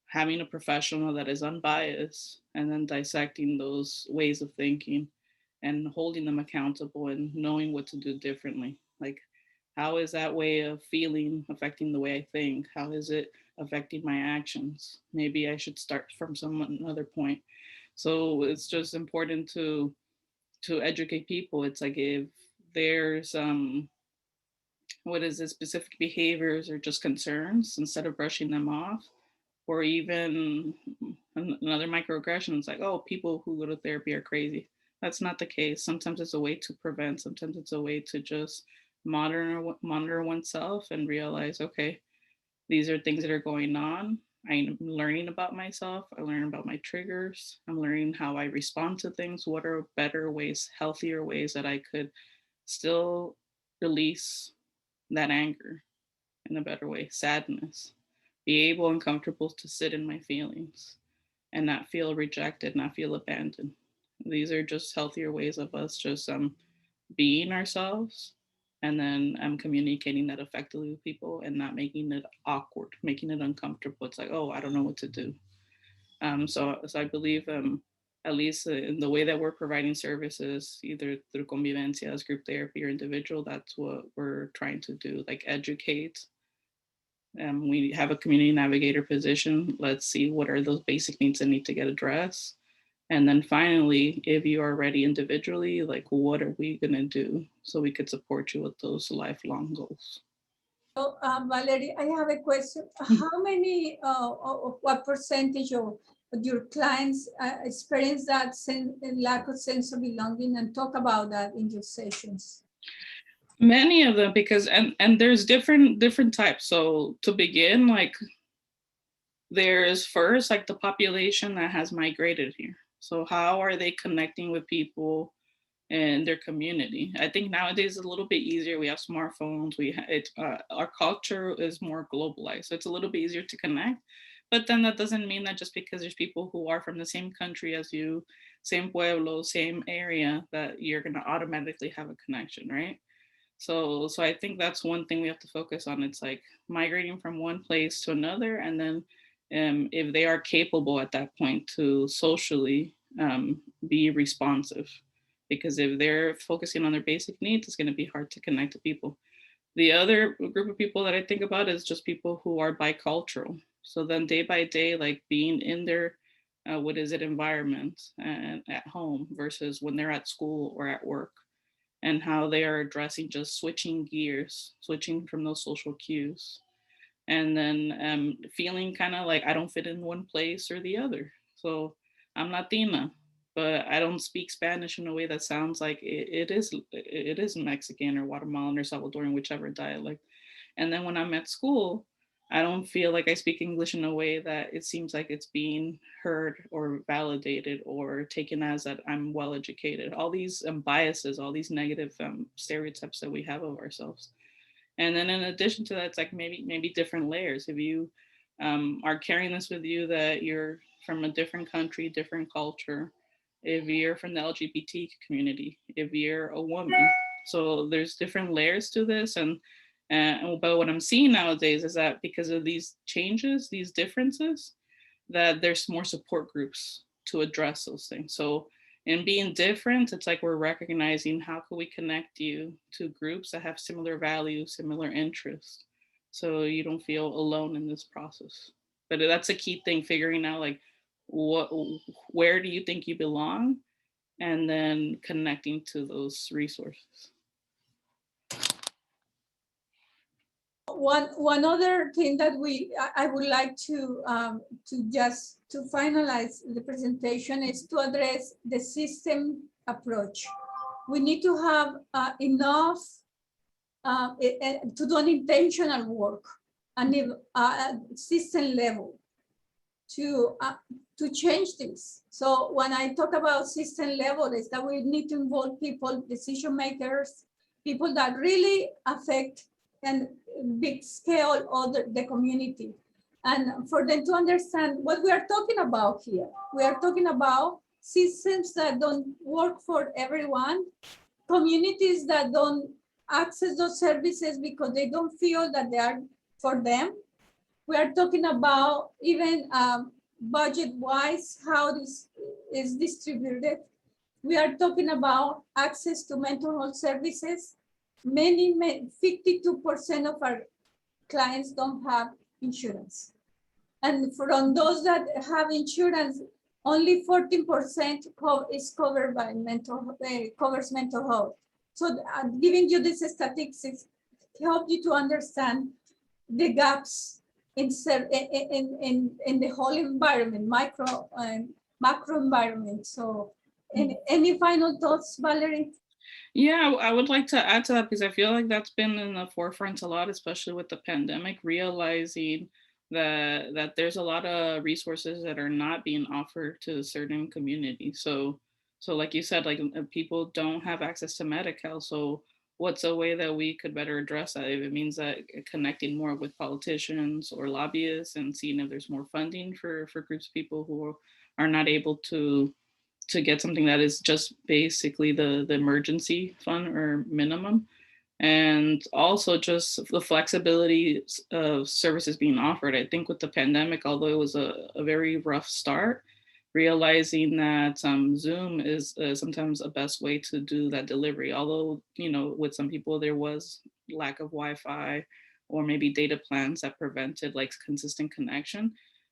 having a professional that is unbiased, and then dissecting those ways of thinking and holding them accountable and knowing what to do differently. Like, how is that way of feeling affecting the way I think? How is it affecting my actions? Maybe I should start from another point. So it's just important to educate people. It's like, if there's what is it, specific behaviors or just concerns, instead of brushing them off, or even another microaggression, it's like, oh, people who go to therapy are crazy. That's not the case. Sometimes it's a way to prevent, sometimes it's a way to just monitor oneself and realize, okay, these are things that are going on. I'm learning about myself. I learn about my triggers. I'm learning how I respond to things. What are better ways, healthier ways that I could still release that anger in a better way, sadness, be able and comfortable to sit in my feelings and not feel rejected, not feel abandoned. These are just healthier ways of us just being ourselves, and then communicating that effectively with people and not making it awkward, making it uncomfortable. It's like, oh, I don't know what to do. So I believe at least in the way that we're providing services, either through convivencias, group therapy, or individual, that's what we're trying to do, like educate. We have a community navigator position. Let's see what are those basic needs that need to get addressed. And then finally, if you are ready individually, like what are we gonna do so we could support you with those lifelong goals? So, Valerie, I have a question. How many, what percentage of your clients experience that lack of sense of belonging, and talk about that in your sessions? Many of them, because and there's different types. So to begin, like there's first like the population that has migrated here. So how are they connecting with people in their community? I think nowadays it's a little bit easier. We have smartphones. Our culture is more globalized, so it's a little bit easier to connect. But then that doesn't mean that just because there's people who are from the same country as you, same pueblo, same area, that you're gonna automatically have a connection, right? So I think that's one thing we have to focus on. It's like migrating from one place to another, and then if they are capable at that point to socially be responsive, because if they're focusing on their basic needs, it's going to be hard to connect to people. The other group of people that I think about is just people who are bicultural. So then day by day, like being in their environment and at home versus when they're at school or at work, and how they are addressing just switching gears, switching from those social cues, and then feeling kind of like I don't fit in one place or the other. So I'm Latina, but I don't speak Spanish in a way that sounds like it is Mexican or Guatemalan or Salvadoran, whichever dialect. And then when I'm at school, I don't feel like I speak English in a way that it seems like it's being heard or validated or taken as that I'm well educated. All these biases, all these negative stereotypes that we have of ourselves. And then in addition to that, it's like maybe different layers. If you are carrying this with you that you're from a different country, different culture, if you're from the LGBT community, if you're a woman. So there's different layers to this. But what I'm seeing nowadays is that because of these changes, these differences, that there's more support groups to address those things. So in being different, it's like we're recognizing how can we connect you to groups that have similar values, similar interests, so you don't feel alone in this process. But that's a key thing, figuring out like where do you think you belong, and then connecting to those resources. One other thing that I would like to finalize the presentation is to address the system approach. We need to have enough to do an intentional work and system level to change this. So when I talk about system level, is that we need to involve people, decision makers, people that really affect and big scale of the community. And for them to understand what we are talking about here. We are talking about systems that don't work for everyone, communities that don't access those services because they don't feel that they are for them. We are talking about even budget-wise, how this is distributed. We are talking about access to mental health services. 52% of our clients don't have insurance. And from those that have insurance, only 14% is covered by covers mental health. So giving you these statistics help you to understand the gaps in the whole environment, micro and macro environment. So any final thoughts, Valerie? Yeah, I would like to add to that, because I feel like that's been in the forefront a lot, especially with the pandemic, realizing that there's a lot of resources that are not being offered to certain communities. So like you said, like people don't have access to Medi-Cal. So what's a way that we could better address that? If it means that connecting more with politicians or lobbyists and seeing if there's more funding for groups of people who are not able to get something that is just basically the emergency fund or minimum. And also just the flexibility of services being offered. I think with the pandemic, although it was a very rough start, realizing that Zoom is sometimes a best way to do that delivery. Although, you know, with some people there was lack of Wi-Fi or maybe data plans that prevented like consistent connection.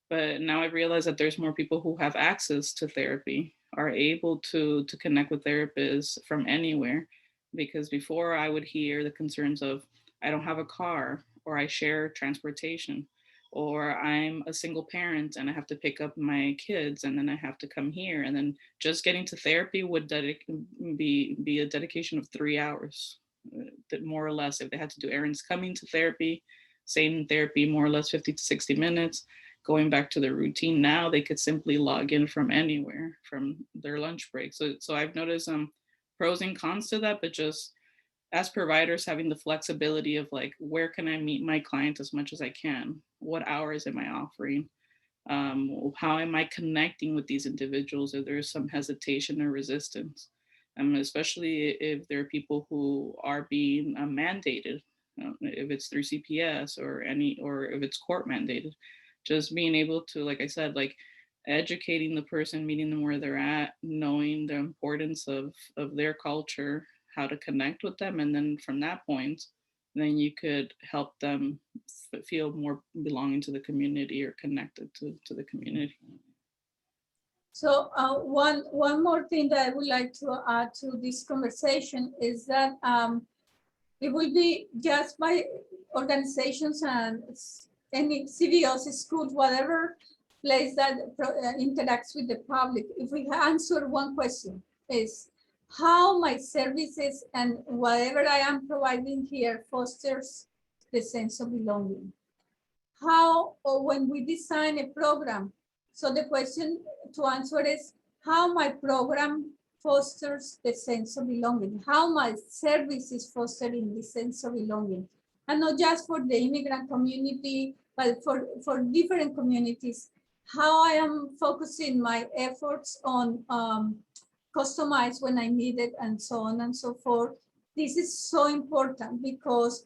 But now I realize that there's more people who have access to therapy, are able to connect with therapists from anywhere. Because before I would hear the concerns of, I don't have a car, or I share transportation, or I'm a single parent and I have to pick up my kids and then I have to come here. And then just getting to therapy would be a dedication of 3 hours, more or less. If they had to do errands, coming to therapy, same therapy, more or less 50 to 60 minutes, going back to their routine. Now they could simply log in from anywhere, from their lunch break. So I've noticed pros and cons to that, but just as providers having the flexibility of like, where can I meet my client as much as I can? What hours am I offering? How am I connecting with these individuals if there's some hesitation or resistance? Especially if there are people who are being mandated, if it's through CPS or if it's court mandated, just being able to, like I said, like educating the person, meeting them where they're at, knowing the importance of their culture, how to connect with them. And then from that point, then you could help them feel more belonging to the community or connected to the community. So one more thing that I would like to add to this conversation is that it will be just by organizations and any CVOs, schools, whatever place that interacts with the public. If we answer one question, is how my services and whatever I am providing here fosters the sense of belonging. How, or when we design a program, so the question to answer is how my program fosters the sense of belonging, how my service is fostering the sense of belonging. And not just for the immigrant community, but for different communities, how I am focusing my efforts on customize when I need it and so on and so forth. This is so important because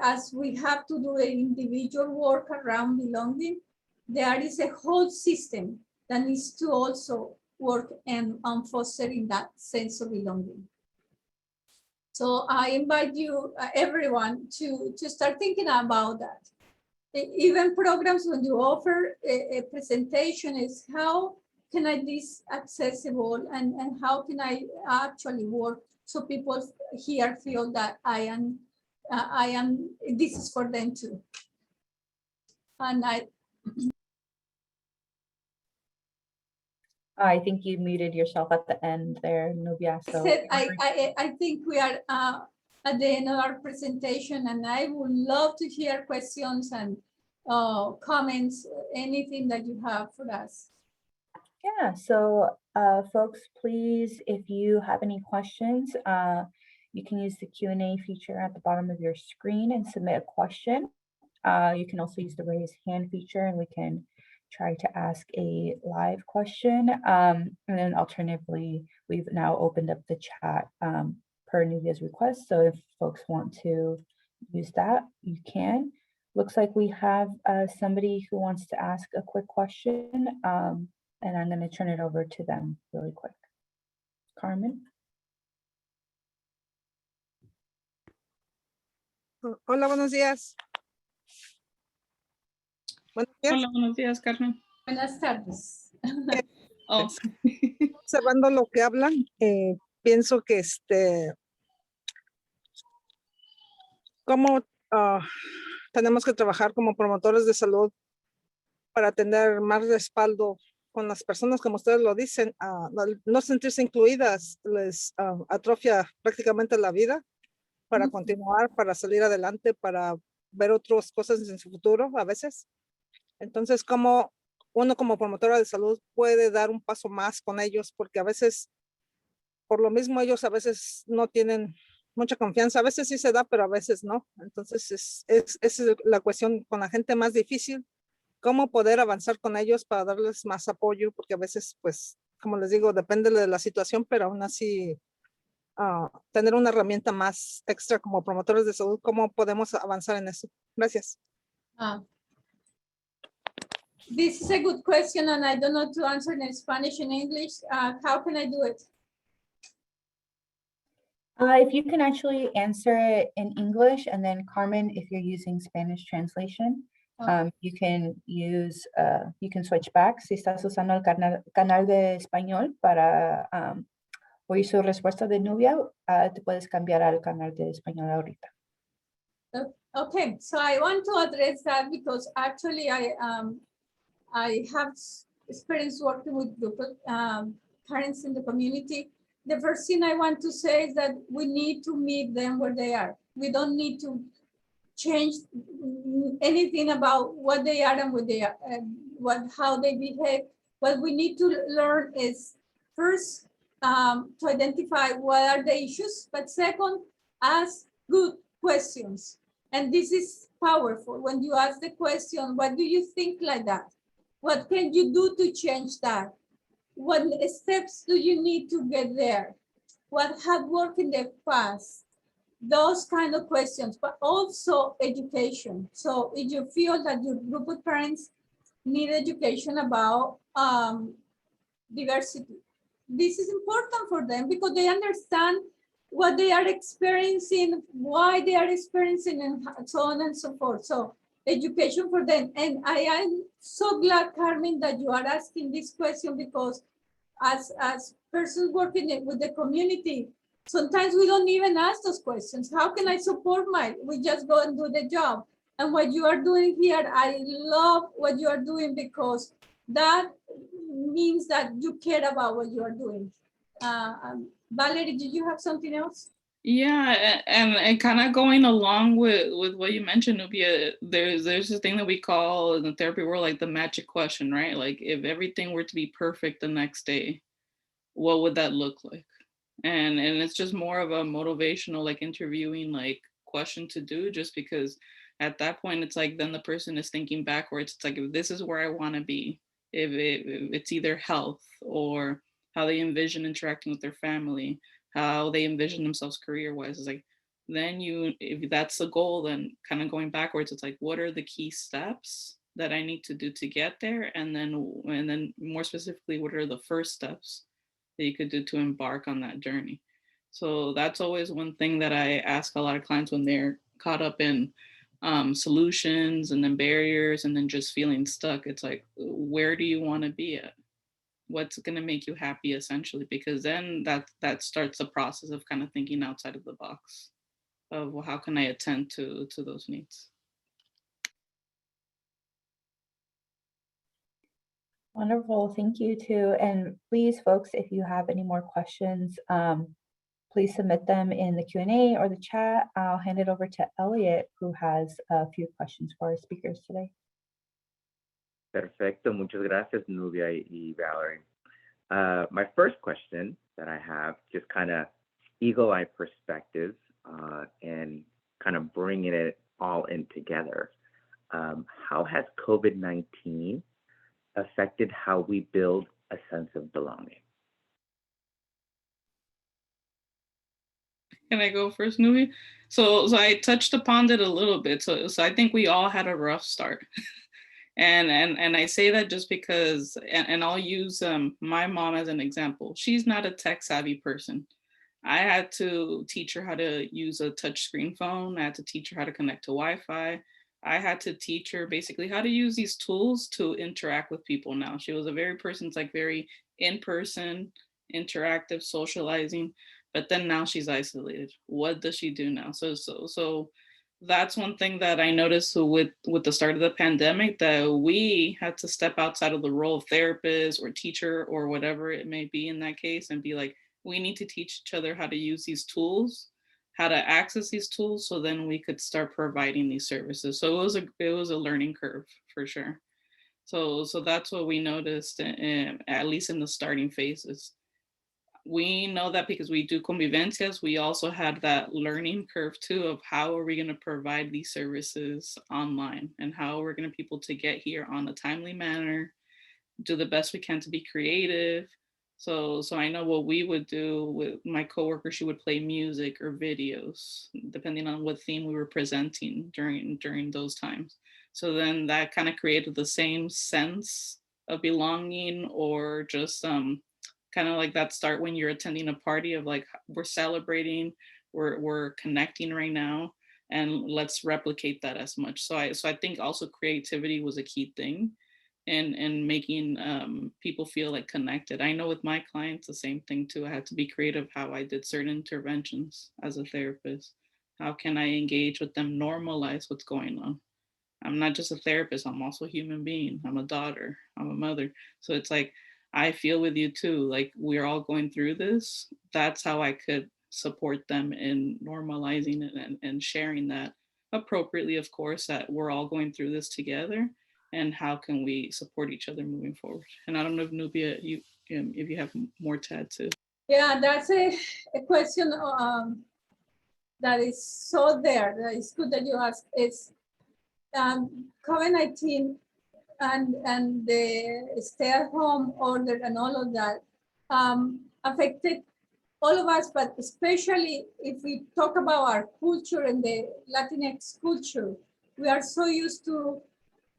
as we have to do an individual work around belonging, there is a whole system that needs to also work and fostering that sense of belonging. So I invite you, everyone, to start thinking about that. Even programs, when you offer a presentation, is how can I this accessible and how can I actually work so people here feel that I am, this is for them too. And I think you muted yourself at the end there, Nubia. So I think we are at the end of our presentation, and I would love to hear questions and comments, anything that you have for us. yeah, so folks, please, if you have any questions, you can use the Q&A feature at the bottom of your screen and submit a question. You can also use the raise hand feature and we can try to ask a live question. And then alternatively, we've now opened up the chat per Nubia's request. So if folks want to use that, you can. Looks like we have somebody who wants to ask a quick question. And I'm going to turn it over to them really quick. Carmen? Hola, buenos días. Buenos días. Hola, buenos días, Carmen. Buenas tardes. Oh. Observando lo que hablan, pienso que cómo tenemos que trabajar como promotores de salud para tener más respaldo con las personas, como ustedes lo dicen, no sentirse incluidas les atrofia prácticamente la vida para continuar, para salir adelante, para ver otras cosas en su futuro a veces. Entonces, ¿cómo uno como promotora de salud puede dar un paso más con ellos? Porque a veces, por lo mismo, ellos a veces no tienen mucha confianza. A veces sí se da, pero a veces no. Entonces, esa es la cuestión con la gente más difícil. ¿Cómo poder avanzar con ellos para darles más apoyo? Porque a veces, pues, como les digo, depende de la situación, pero aún así, tener una herramienta más extra como promotores de salud, ¿cómo podemos avanzar en eso? Gracias. This is a good question, and I don't know to answer in Spanish and English. How can I do it? If you can actually answer it in English, and then Carmen, if you're using Spanish translation, you can use, you can switch back. Si estás usando el canal de español para oír su respuesta de Nubia, te puedes cambiar al canal de español ahorita. Okay, so I want to address that because actually I have experience working with parents in the community. The first thing I want to say is that we need to meet them where they are. We don't need to change anything about what they are and what they are, how they behave. What we need to learn is first to identify what are the issues, but second, ask good questions. And this is powerful. When you ask the question, what do you think like that? What can you do to change that? What steps do you need to get there? What have worked in the past? Those kind of questions, but also education. So if you feel that your group of parents need education about diversity, this is important for them because they understand what they are experiencing, why they are experiencing, and so on and so forth. So education for them. And I am so glad, Carmen, that you are asking this question because as persons working with the community, sometimes we don't even ask those questions. How can I support we just go and do the job. And what you are doing here, I love what you are doing because that means that you care about what you are doing. Valerie, did you have something else? Yeah, and kind of going along with what you mentioned, Nubia, there's this thing that we call in the therapy world like the magic question, right? Like if everything were to be perfect the next day, what would that look like? And it's just more of a motivational, like interviewing like question to do, just because at that point it's like then the person is thinking backwards. It's like if this is where I want to be, if it's either health or how they envision interacting with their family, how they envision themselves career-wise. It's like then if that's the goal, then kind of going backwards, it's like what are the key steps that I need to do to get there, and then more specifically, what are the first steps that you could do to embark on that journey. So that's always one thing that I ask a lot of clients when they're caught up in solutions and then barriers and then just feeling stuck. It's like, where do you want to be at? What's going to make you happy, essentially? Because then that starts the process of kind of thinking outside of the box of, well, how can I attend to those needs? Wonderful, thank you too. And please, folks, if you have any more questions, please submit them in the Q&A or the chat. I'll hand it over to Elliot, who has a few questions for our speakers today. Perfecto, muchas gracias, Nubia y Valerie. My first question that I have, just kind of eagle-eye perspective and kind of bringing it all in together. How has COVID-19 affected how we build a sense of belonging? Can I go first, Nui? So I touched upon it a little bit. So I think we all had a rough start. and I say that just because, and I'll use my mom as an example. She's not a tech savvy person. I had to teach her how to use a touch screen phone. I had to teach her how to connect to Wi-Fi. I had to teach her basically how to use these tools to interact with people now. She was a very very in-person, interactive, socializing, but then now she's isolated. What does she do now? So that's one thing that I noticed with the start of the pandemic, that we had to step outside of the role of therapist or teacher or whatever it may be in that case and be like, we need to teach each other how to use these tools, how to access these tools, so then we could start providing these services. So it was a learning curve for sure. So that's what we noticed, at least in the starting phases. We know that because we do convivencias, we also had that learning curve too of how are we going to provide these services online, and how we're going to people to get here on a timely manner, do the best we can to be creative. So I know what we would do with my coworker, she would play music or videos, depending on what theme we were presenting during those times. So then that kind of created the same sense of belonging, or just kind of like that start when you're attending a party of like, we're celebrating, we're connecting right now, and let's replicate that as much. So I think also creativity was a key thing, and making people feel like connected. I know with my clients, the same thing too. I had to be creative how I did certain interventions as a therapist. How can I engage with them, normalize what's going on? I'm not just a therapist, I'm also a human being. I'm a daughter, I'm a mother. So it's like, I feel with you too. Like, we're all going through this. That's how I could support them in normalizing it, and sharing that appropriately, of course, that we're all going through this together, and how can we support each other moving forward. And I don't know if Nubia, if you have more to add too. Yeah, that's a question that is so there. That is good that you ask. It's COVID-19 and the stay-at-home order and all of that affected all of us, but especially if we talk about our culture and the Latinx culture, we are so used to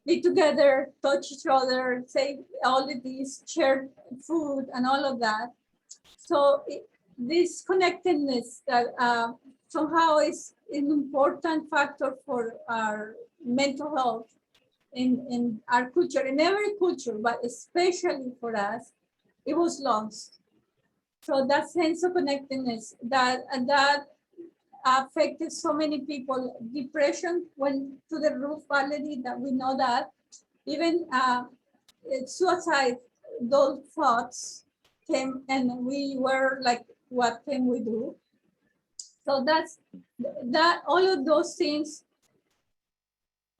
be together, touch each other, say all of these, share food and all of that. So this connectedness that somehow is an important factor for our mental health in our culture, in every culture, but especially for us, it was lost. So that sense of connectedness that affected so many people. Depression went to the roof, Valerie, that we know that. Even suicide, those thoughts came, and we were like, what can we do? So that all of those things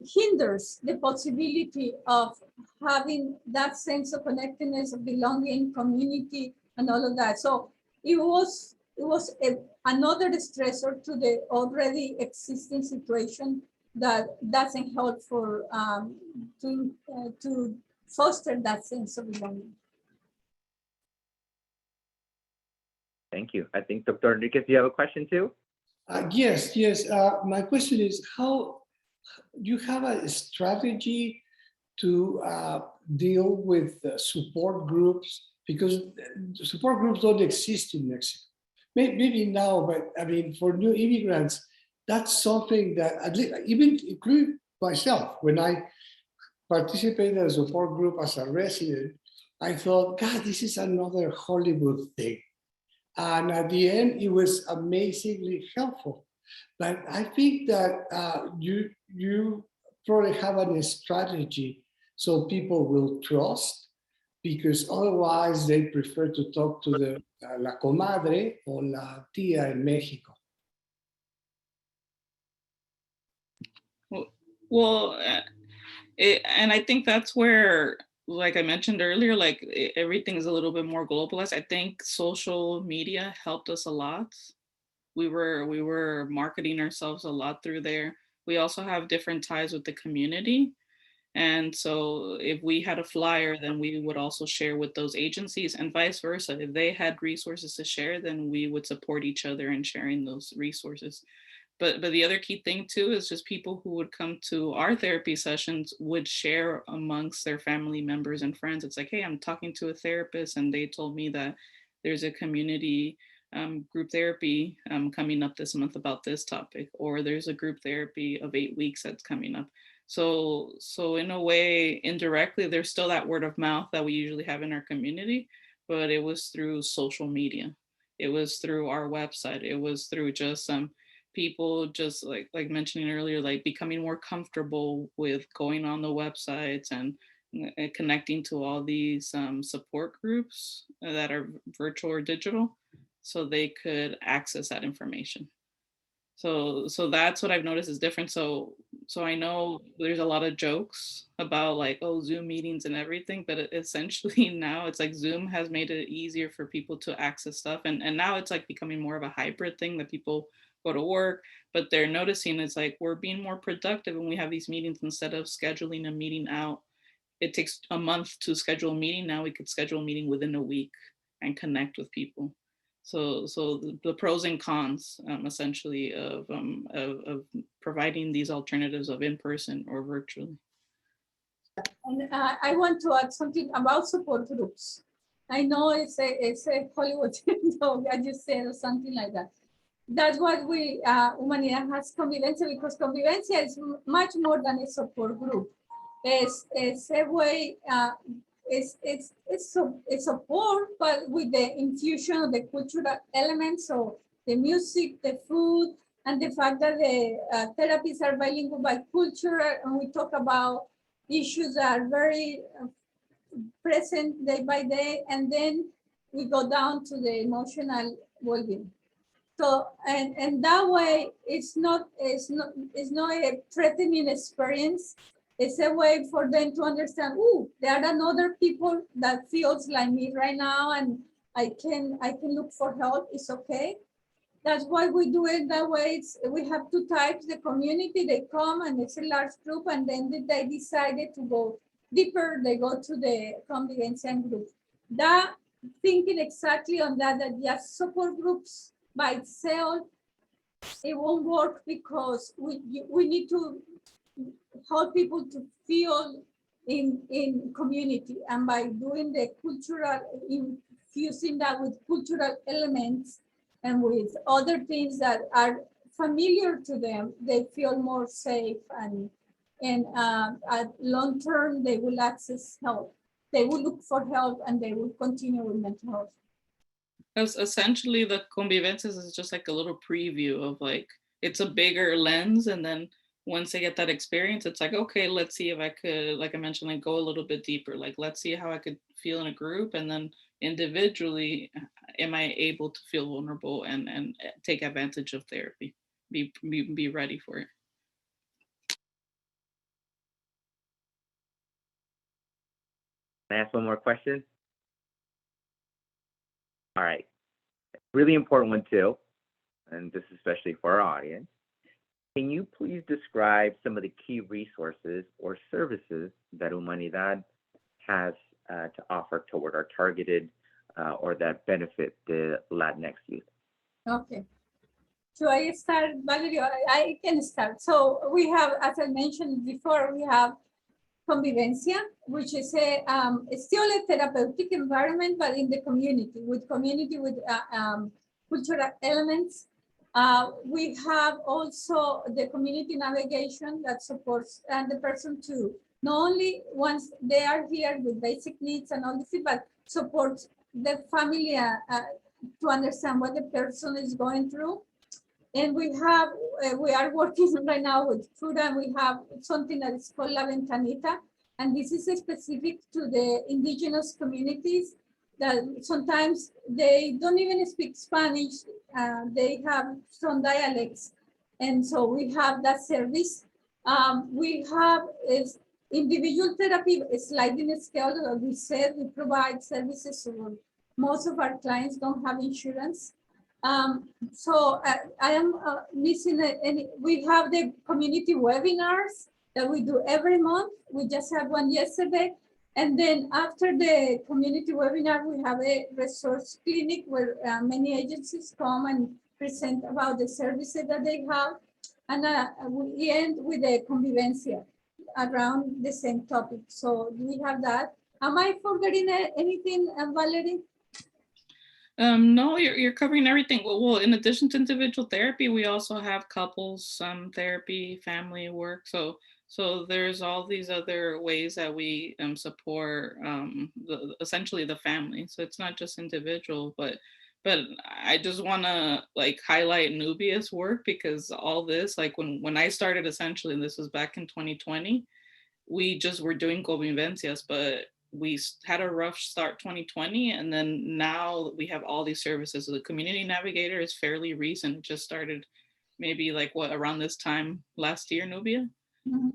hinders the possibility of having that sense of connectedness, of belonging, community, and all of that. So it was another stressor to the already existing situation that doesn't help for to foster that sense of belonging. Thank you. I think Dr. Enriquez, you have a question too? Yes. My question is, how do you have a strategy to deal with support groups? Because support groups don't exist in Mexico. Maybe now, but I mean, for new immigrants, that's something that, at least, even include myself, when I participated in a support group as a resident, I thought, God, this is another Hollywood thing. And at the end, it was amazingly helpful. But I think that you probably have a strategy so people will trust, because otherwise they prefer to talk to the la comadre or la tía in Mexico. Well, and I think that's where, like I mentioned earlier, like everything's a little bit more globalized. I think social media helped us a lot. We were marketing ourselves a lot through there. We also have different ties with the community. And so if we had a flyer, then we would also share with those agencies, and vice versa. If they had resources to share, then we would support each other in sharing those resources. But the other key thing too is just people who would come to our therapy sessions would share amongst their family members and friends. It's like, hey, I'm talking to a therapist and they told me that there's a community group therapy coming up this month about this topic, or there's a group therapy of 8 weeks that's coming up. So in a way, indirectly, there's still that word of mouth that we usually have in our community, but it was through social media. It was through our website. It was through just people just like mentioning earlier, like becoming more comfortable with going on the websites and connecting to all these support groups that are virtual or digital, so they could access that information. So that's what I've noticed is different. So So I know there's a lot of jokes about like, oh, Zoom meetings and everything, but essentially now it's like Zoom has made it easier for people to access stuff. And now it's like becoming more of a hybrid thing that people go to work, but they're noticing it's like we're being more productive when we have these meetings instead of scheduling a meeting out. It takes a month to schedule a meeting. Now we could schedule a meeting within a week and connect with people. So the pros and cons essentially of providing these alternatives of in-person or virtually. And I want to add something about support groups. I know it's a Hollywood joke, I just said, or something like that. That's what we, Humanidad has Convivencia, because Convivencia is much more than a support group. It's a way, it's support, but with the infusion of the cultural elements, so the music, the food, and the fact that the therapies are bilingual by culture, and we talk about issues that are very present day by day, and then we go down to the emotional well-being. So, and that way, it's not a threatening experience. It's a way for them to understand, oh, there are another people that feels like me right now, and I can look for help. It's okay. That's why we do it that way. We have two types: the community, they come and it's a large group, and then they decided to go deeper, they go to the convivencia group. That thinking exactly on that just support groups by itself, it won't work, because we need to help people to feel in community, and by doing the cultural, infusing that with cultural elements and with other things that are familiar to them, they feel more safe, and at long term they will access help. They will look for help, and they will continue with mental health. Because essentially the convivencias is just like a little preview of like, it's a bigger lens, and then once they get that experience, it's like, okay, let's see if I could, like I mentioned, like go a little bit deeper. Like, let's see how I could feel in a group, and then individually, am I able to feel vulnerable and take advantage of therapy, be ready for it. Can I ask one more question? All right, really important one too, and this is especially for our audience. Can you please describe some of the key resources or services that Humanidad has to offer toward our targeted or that benefit the Latinx youth? Okay. So I start, Valerio, I can start. So we have, as I mentioned before, we have Convivencia, which is it's still a therapeutic environment, but in the community with cultural elements. We have also the community navigation that supports the person to not only once they are here with basic needs and all this, but supports the family to understand what the person is going through. And we are working right now with food, and we have something that is called La Ventanita. And this is specific to the indigenous communities that sometimes they don't even speak Spanish. They have some dialects. And so we have that service. We have individual therapy, sliding scale. As we said, we provide services. So most of our clients don't have insurance. So I am missing any. We have the community webinars that we do every month. We just had one yesterday. And then after the community webinar, we have a resource clinic where many agencies come and present about the services that they have. And we end with the convivencia around the same topic. So we have that. Am I forgetting anything, Valerie? No, you're covering everything. Well, in addition to individual therapy, we also have couples therapy, family work. So there's all these other ways that we support essentially the family. So it's not just individual, but I just want to like highlight Nubia's work, because all this, like when I started, essentially, and this was back in 2020, we just were doing convivencias, but we had a rough start 2020, and then now we have all these services. So the community navigator is fairly recent. It just started maybe like around this time last year, Nubia.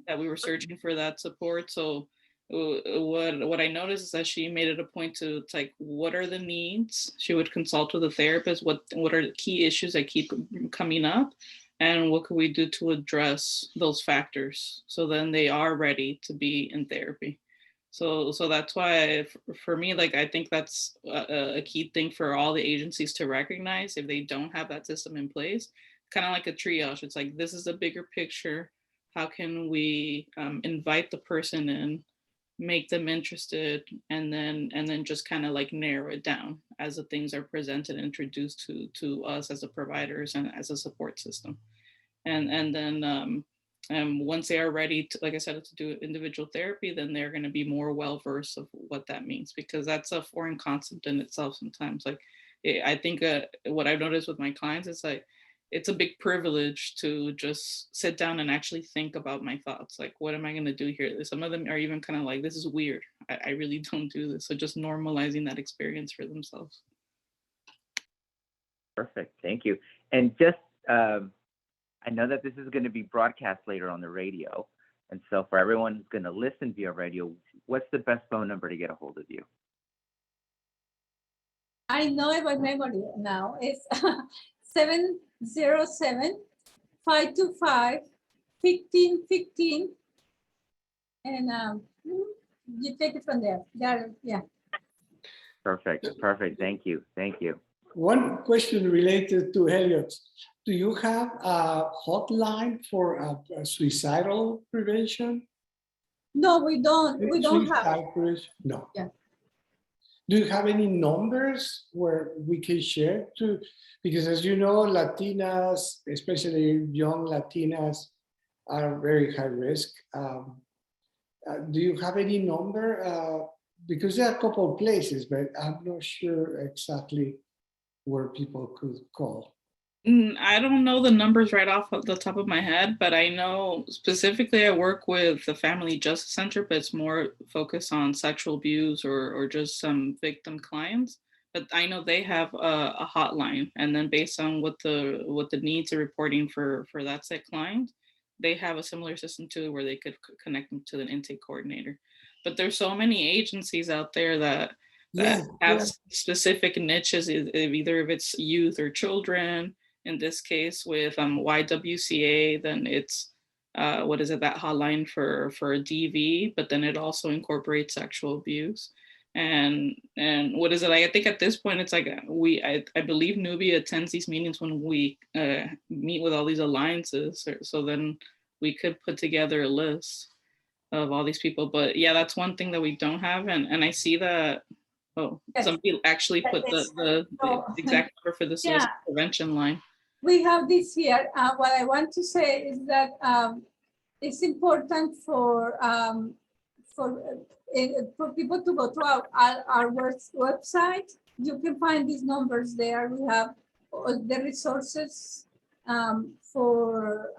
that we were searching for that support. So what I noticed is that she made it a point to, it's like, what are the needs? She would consult with a therapist. What are the key issues that keep coming up? And what can we do to address those factors? So then they are ready to be in therapy. So that's why for me, like, I think that's a key thing for all the agencies to recognize if they don't have that system in place, kind of like a triage. It's like, this is a bigger picture. How can we invite the person in, make them interested, and then just kind of like narrow it down as the things are presented and introduced to us as the providers and as a support system. And then once they are ready to, like I said, to do individual therapy, then they're going to be more well versed of what that means, because that's a foreign concept in itself sometimes. Like, I think what I've noticed with my clients is like, it's a big privilege to just sit down and actually think about my thoughts. Like, what am I going to do here? Some of them are even kind of like, this is weird. I really don't do this. So just normalizing that experience for themselves. Perfect. Thank you. And just, I know that this is going to be broadcast later on the radio. And so for everyone who's going to listen via radio, what's the best phone number to get a hold of you? I know it by memory now. It's 707-525-1515. And you take it from there. Yeah. Perfect. Perfect. Thank you. Thank you. One question related to Elliot. Do you have a hotline for suicidal prevention? No, we don't. We don't have. Suicide prevention? No. Yeah. Do you have any numbers where we can share to? Because as you know, Latinas, especially young Latinas, are very high risk. Do you have any number? Because there are a couple of places, but I'm not sure exactly where people could call. I don't know the numbers right off the top of my head, but I know specifically I work with the Family Justice Center, but it's more focused on sexual abuse or just some victim clients. But I know they have a hotline, and then based on what the needs are reporting for that set client, they have a similar system too, where they could connect them to an intake coordinator. But there's so many agencies out there that have specific niches, either if it's youth or children. In this case with YWCA, then it's what is it, that hotline for a DV, but then it also incorporates sexual abuse. And what is it, like, I think at this point it's like I believe Nubia attends these meetings when we meet with all these alliances, so then we could put together a list of all these people. But yeah, that's one thing that we don't have, and I see that Yes. somebody actually put the exact number for the suicide prevention line. We have this here. What I want to say is that it's important for people to go to our website. You can find these numbers there. We have the resources for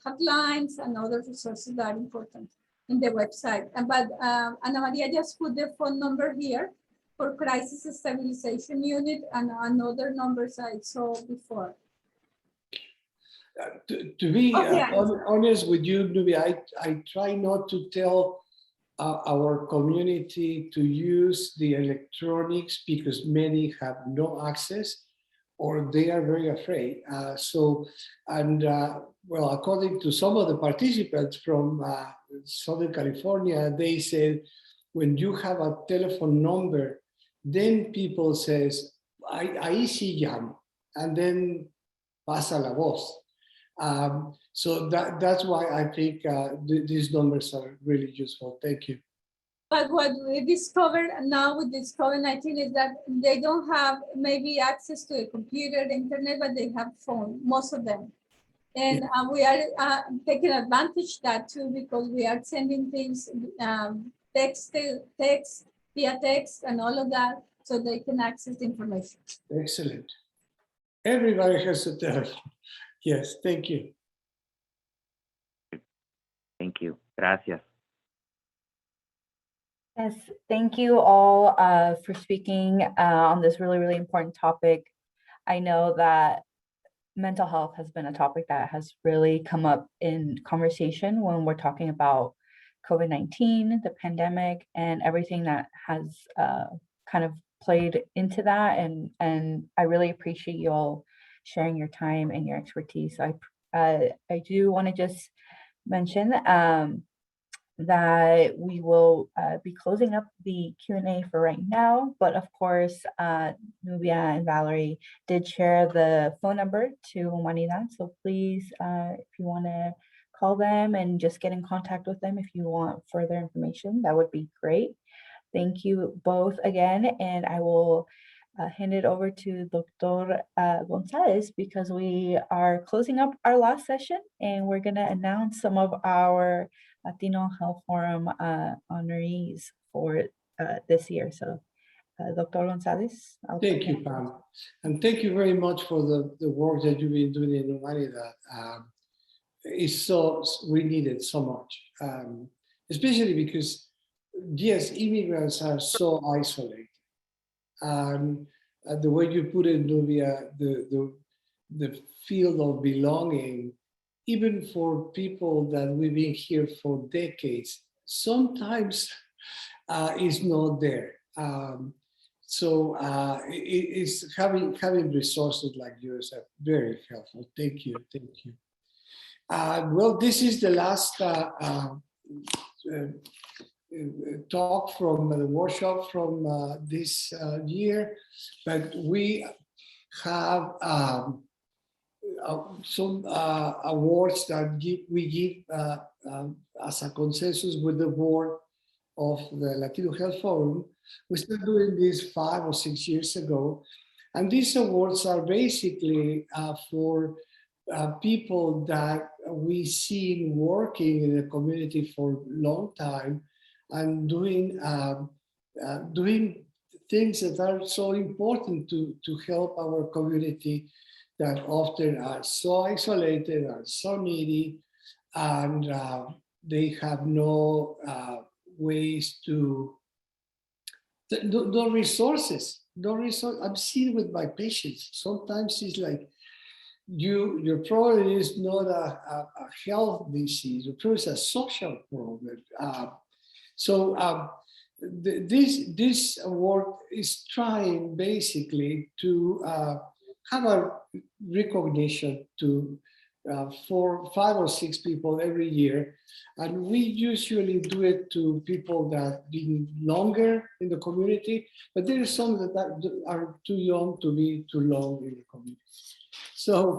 hotlines and other resources that are important in the website. But Ana Maria just put the phone number here for Crisis Stabilization Unit and other numbers I saw before. To be honest with you, Nubia, I try not to tell our community to use the electronics because many have no access or they are very afraid. Well, according to some of the participants from Southern California, they said, when you have a telephone number, then people says, ahí sí llamo, and then pasa la voz. So that's why I think these numbers are really useful. Thank you. But what we discovered now with this COVID-19 is that they don't have maybe access to a computer, the internet, but they have phone, most of them. And we are taking advantage of that too, because we are sending things, text, via text and all of that, so they can access the information. Excellent. Everybody has a telephone. Yes, thank you. Thank you. Gracias. Yes, thank you all for speaking on this really, really important topic. I know that mental health has been a topic that has really come up in conversation when we're talking about COVID-19, the pandemic, and everything that has kind of played into that. And I really appreciate you all sharing your time and your expertise. I do want to just mention that we will be closing up the Q&A for right now, but of course, Nubia and Valerie did share the phone number to Humanidad, so please, if you want to call them and just get in contact with them if you want further information, that would be great. Thank you both again, and I will hand it over to Dr. Gonzalez because we are closing up our last session and we're going to announce some of our Latino Health Forum honorees for this year. So, Dr. Gonzalez. Thank you, Pam. And thank you very much for the work that you've been doing in Humanidad. We need it so much, especially because, yes, immigrants are so isolated. The way you put it, Nubia, the field of belonging, even for people that we've been here for decades, sometimes is not there. It's having resources like yours are very helpful. Thank you, thank you. Well, this is the last talk from the workshop from this year, but we have some awards that we give as a consensus with the board of the Latino Health Forum. We started doing this 5 or 6 years ago, and these awards are basically for people that we see working in the community for a long time and doing things that are so important to help our community that often are so isolated, are so needy, and they have no ways to, no resources. I'm seeing with my patients, sometimes it's like, your problem is not a health disease, your problem is a social problem. This award is trying basically to have a recognition to for 5 or 6 people every year. And we usually do it to people that have been longer in the community, but there are some that are too young to be too long in the community. So,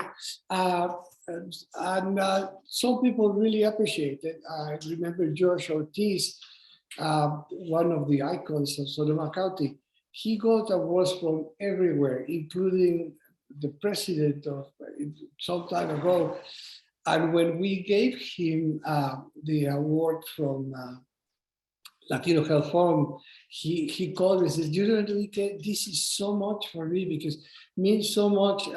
some people really appreciate it. I remember George Ortiz, one of the icons of Sonoma County. He got awards from everywhere, including the president of some time ago. And when we gave him the award from Latino Health Forum, he called me and says, "You know, Enrique, this is so much for me because it means so much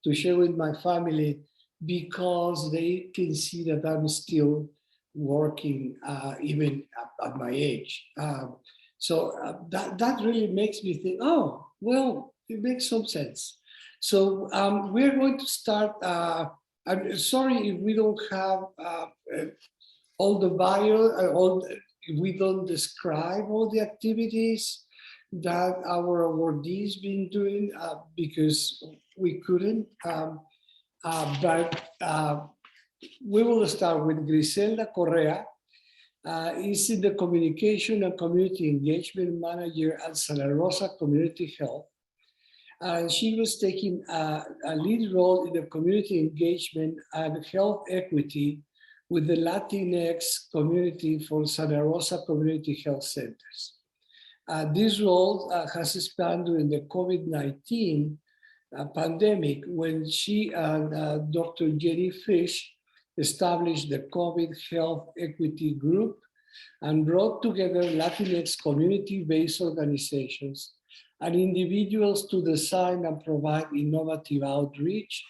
to share with my family because they can see that I'm still working even at my age." That really makes me think, oh, well, it makes some sense. So we're going to start. I'm sorry if we don't have all the bio, we don't describe all the activities that our awardees been doing because we couldn't. But we will start with Griselda Correa. Is the Communication and Community Engagement Manager at Santa Rosa Community Health. She was taking a lead role in the community engagement and health equity with the Latinx community for Santa Rosa Community Health Centers. This role has expanded during the COVID-19 pandemic when she and Dr. Jenny Fish established the COVID Health Equity Group and brought together Latinx community-based organizations and individuals to design and provide innovative outreach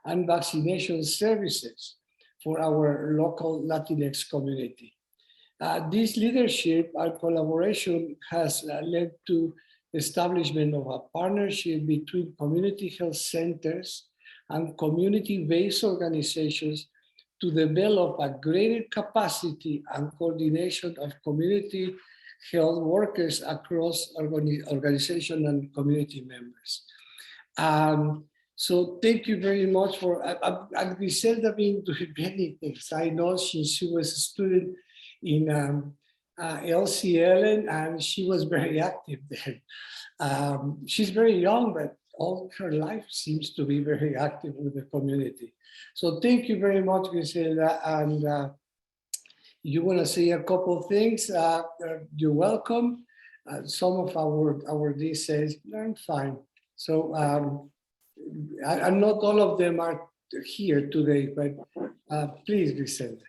and vaccination services for our local Latinx community. This leadership and collaboration has led to establishment of a partnership between community health centers and community-based organizations to develop a greater capacity and coordination of community health workers across organization and community members. So thank you very much for, Griselda been doing many things. I know she was a student in LCL and she was very active there. She's very young, but all her life seems to be very active with the community. So thank you very much, Griselda. And you want to say a couple of things? You're welcome. Some of our D says, I'm fine. So and not all of them are here today, but please, Griselda.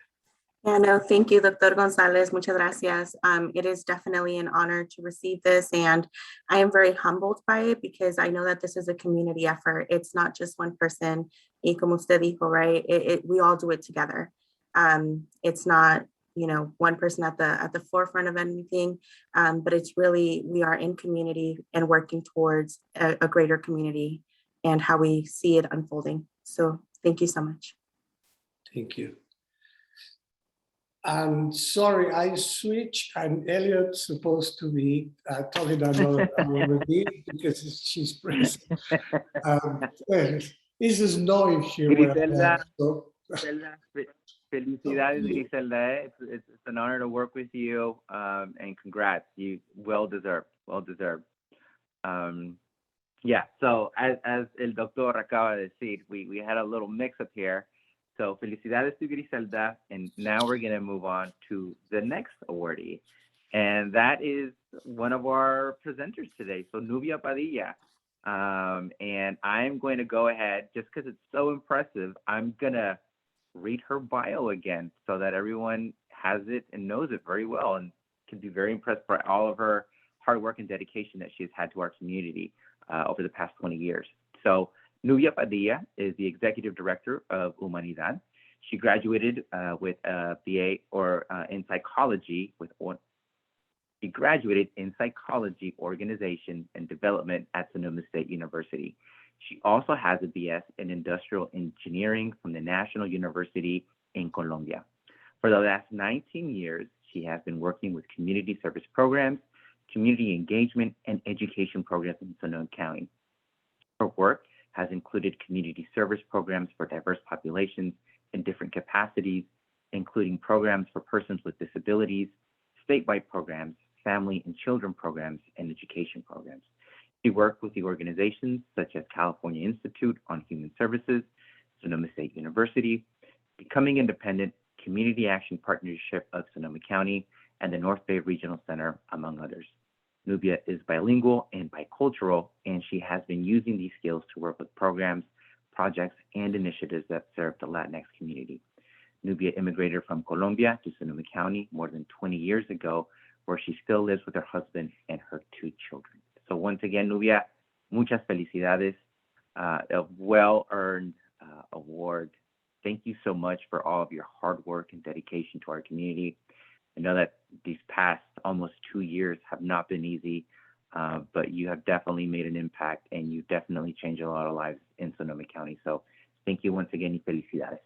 Yeah, no, thank you, Dr. Gonzalez. Muchas gracias. It is definitely an honor to receive this, and I am very humbled by it because I know that this is a community effort. It's not just one person, y como usted dijo, right? We all do it together. It's not, you know, one person at the forefront of anything, but it's really, we are in community and working towards a greater community and how we see it unfolding. So thank you so much. Thank you. I'm sorry, I switched, and Elliot's supposed to be talking another bit because she's present. This is knowing here. Griselda, felicidades, Griselda. It's an honor to work with you, and congrats. You well deserved. Yeah. So as el doctor acaba de decir, we had a little mix up here. So felicidades to Griselda, and now we're going to move on to the next awardee, and that is one of our presenters today, so Nubia Padilla. And I'm going to go ahead, just because it's so impressive, I'm going to read her bio again so that everyone has it and knows it very well and can be very impressed by all of her hard work and dedication that she's had to our community over the past 20 years. So Nubia Padilla is the executive director of Humanidad. She graduated with a BA in psychology She graduated in psychology, organization, and development at Sonoma State University. She also has a BS in industrial engineering from the National University in Colombia. For the last 19 years, she has been working with community service programs, community engagement, and education programs in Sonoma County. Her work has included community service programs for diverse populations in different capacities, including programs for persons with disabilities, statewide programs, family and children programs, and education programs. She worked with the organizations such as California Institute on Human Services, Sonoma State University, Becoming Independent, Community Action Partnership of Sonoma County, and the North Bay Regional Center, among others. Nubia is bilingual and bicultural, and she has been using these skills to work with programs, projects, and initiatives that serve the Latinx community. Nubia immigrated from Colombia to Sonoma County more than 20 years ago, where she still lives with her husband and her 2 children. So once again, Nubia, muchas felicidades, a well-earned award. Thank you so much for all of your hard work and dedication to our community. I know that these past almost 2 years have not been easy, but you have definitely made an impact, and you definitely changed a lot of lives in Sonoma County. So thank you once again, y felicidades.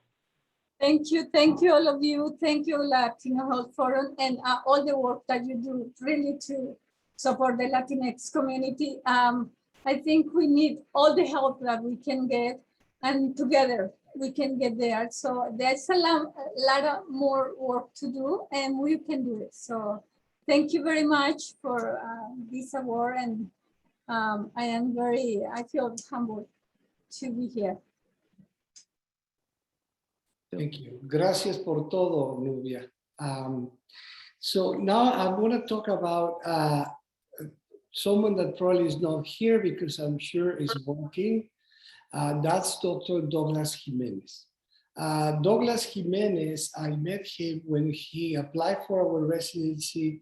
Thank you all of you. Thank you, Latino Health Forum, and all the work that you do really to support the Latinx community. I think we need all the help that we can get, and together we can get there. So there's a lot of more work to do, and we can do it. So thank you very much for this award, and I feel humbled to be here. Thank you. Gracias por todo, Nubia. So now I'm going to talk about someone that probably is not here because I'm sure is working. That's Dr. Douglas Jimenez. Douglas Jimenez, I met him when he applied for our residency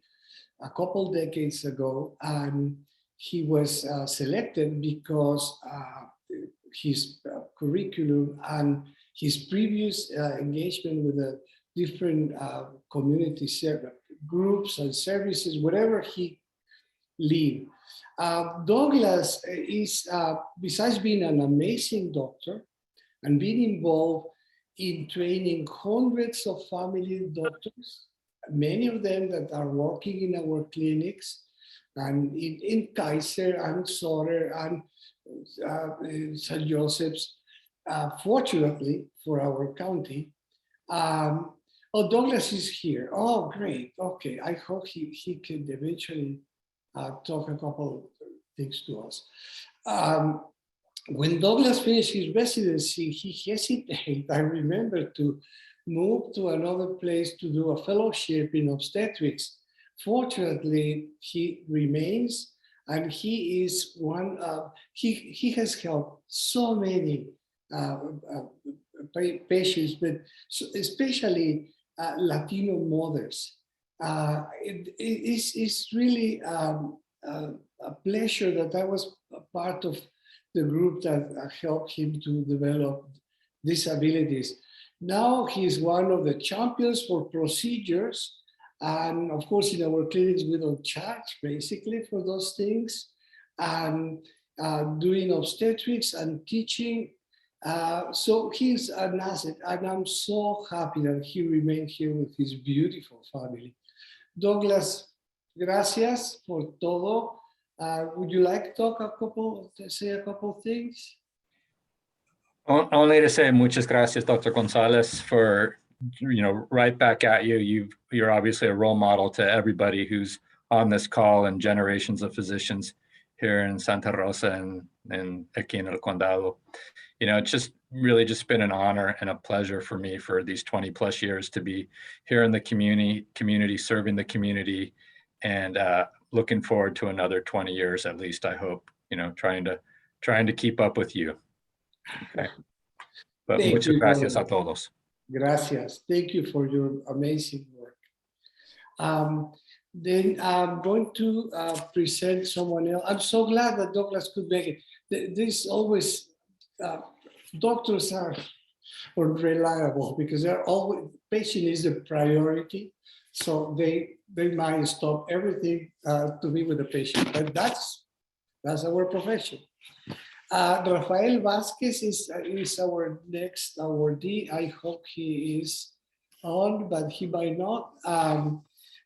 a couple decades ago, and he was selected because his curriculum and his previous engagement with the different community groups and services, wherever he lived. Douglas is, besides being an amazing doctor, and been involved in training hundreds of family doctors, many of them that are working in our clinics, and in Kaiser and Soder and St. Joseph's, fortunately for our county. Oh, Douglas is here. Oh, great. Okay, I hope he can eventually talk a couple of things to us. When Douglas finished his residency, he hesitated, I remember, to move to another place to do a fellowship in obstetrics. Fortunately, he remains, and he is one of, he has helped so many patients, but especially Latino mothers. It's really a pleasure that I was a part of the group that helped him to develop these abilities. Now he's one of the champions for procedures. And of course, in our clinics, we don't charge basically for those things. And doing obstetrics and teaching. So he's an asset, and I'm so happy that he remained here with his beautiful family. Douglas, gracias por todo. Would you like to say a couple things? Only to say muchas gracias, Dr. Gonzalez, for, right back at you. You're obviously a role model to everybody who's on this call and generations of physicians here in Santa Rosa and aquí en el Condado. It's just really just been an honor and a pleasure for me for these 20 plus years to be here in the community, serving the community, and looking forward to another 20 years at least, I hope, trying to keep up with you. Okay. But muchas gracias a todos. Gracias. Thank you for your amazing work. Then I'm going to present someone else. I'm so glad that Douglas could make it. This always, doctors are unreliable because they're always, patient is the priority. So they might stop everything to be with the patient. But that's our profession. Rafael Vasquez is our next awardee. I hope he is on, but he might not.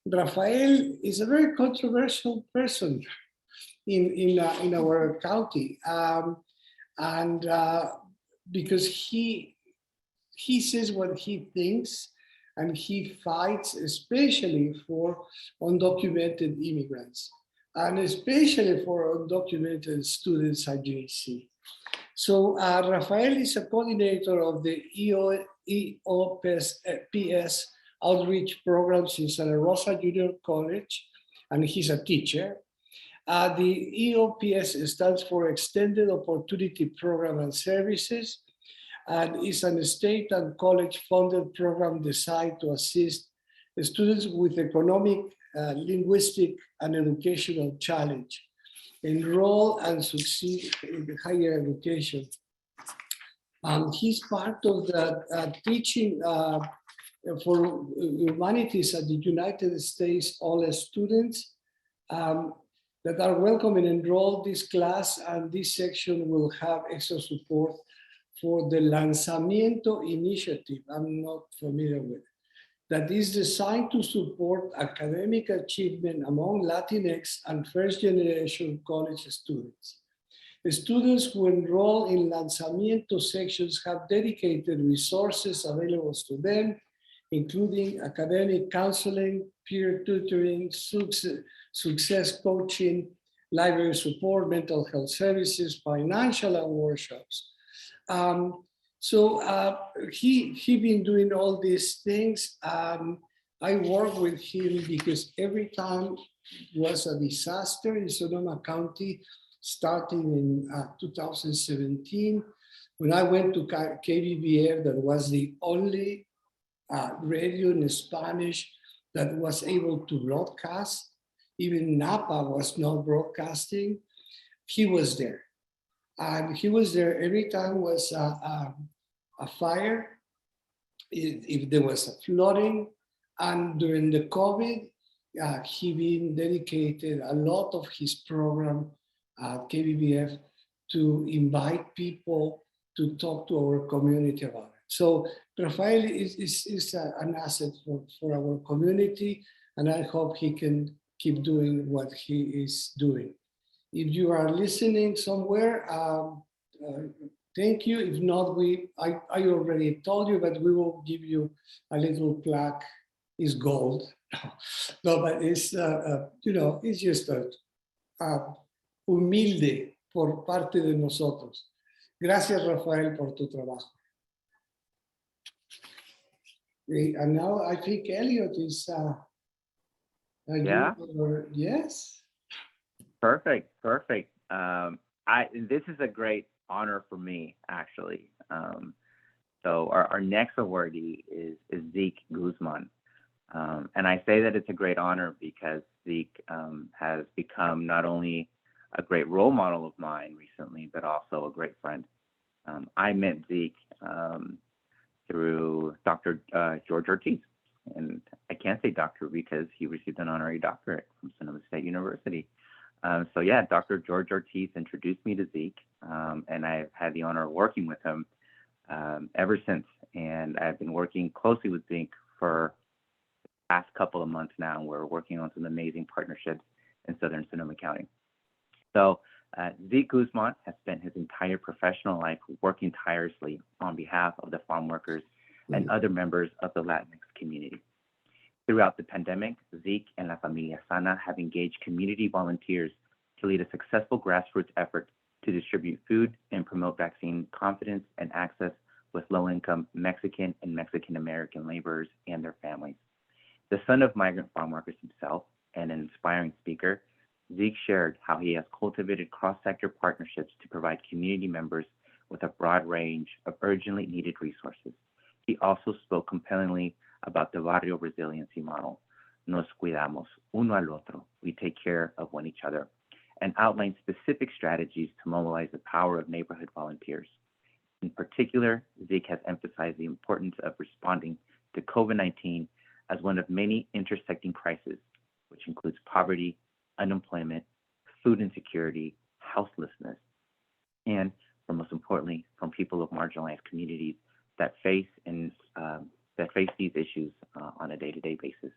Rafael is a very controversial person in our county, and because he says what he thinks, and he fights especially for undocumented immigrants, and especially for undocumented students at UAC. So Rafael is a coordinator of the EOPS outreach programs in Santa Rosa Junior College, and he's a teacher. The EOPS stands for Extended Opportunity Program and Services, and is a state and college funded program designed to assist students with economic, linguistic, and educational challenge, enroll and succeed in higher education. He's part of the teaching for humanities at the United States all students that are welcome and enroll this class, and this section will have extra support for the Lanzamiento Initiative. I'm not familiar with it. That is designed to support academic achievement among Latinx and first-generation college students. The students who enroll in Lanzamiento sections have dedicated resources available to them, including academic counseling, peer tutoring, success coaching, library support, mental health services, financial and workshops. So he been doing all these things. I work with him because every time was a disaster in Sonoma County, starting in 2017, when I went to KBBF, that was the only radio in Spanish that was able to broadcast. Even Napa was not broadcasting. He was there. And he was there every time was a fire, if there was a flooding, and during the COVID, he been dedicated a lot of his program at KBBF to invite people to talk to our community about it. So Rafael is an asset for our community, and I hope he can keep doing what he is doing. If you are listening somewhere, thank you. If not, I already told you, but we will give you a little plaque. It's gold. No, but it's, it's just humilde por parte de nosotros. Gracias, Rafael, por tu trabajo. And now I think Elliot is. Yeah. Yes. Perfect. This is a great honor for me, actually. So our next awardee is Zeke Guzman. And I say that it's a great honor because Zeke has become not only a great role model of mine recently, but also a great friend. I met Zeke through Dr. George Ortiz. And I can't say doctor because he received an honorary doctorate from Sonoma State University. So yeah, Dr. George Ortiz introduced me to Zeke, and I've had the honor of working with him ever since. And I've been working closely with Zeke for the past couple of months now, and we're working on some amazing partnerships in Southern Sonoma County. So Zeke Guzman has spent his entire professional life working tirelessly on behalf of the farm workers and other members of the Latinx community. Throughout the pandemic, Zeke and La Familia Sana have engaged community volunteers to lead a successful grassroots effort to distribute food and promote vaccine confidence and access with low-income Mexican and Mexican-American laborers and their families. The son of migrant farm workers himself and an inspiring speaker, Zeke shared how he has cultivated cross-sector partnerships to provide community members with a broad range of urgently needed resources. He also spoke compellingly about the barrio resiliency model, nos cuidamos uno al otro, we take care of one each other, and outlined specific strategies to mobilize the power of neighborhood volunteers. In particular, Zeke has emphasized the importance of responding to COVID-19 as one of many intersecting crises, which includes poverty, unemployment, food insecurity, houselessness, and, most importantly, from people of marginalized communities that face these issues on a day-to-day basis.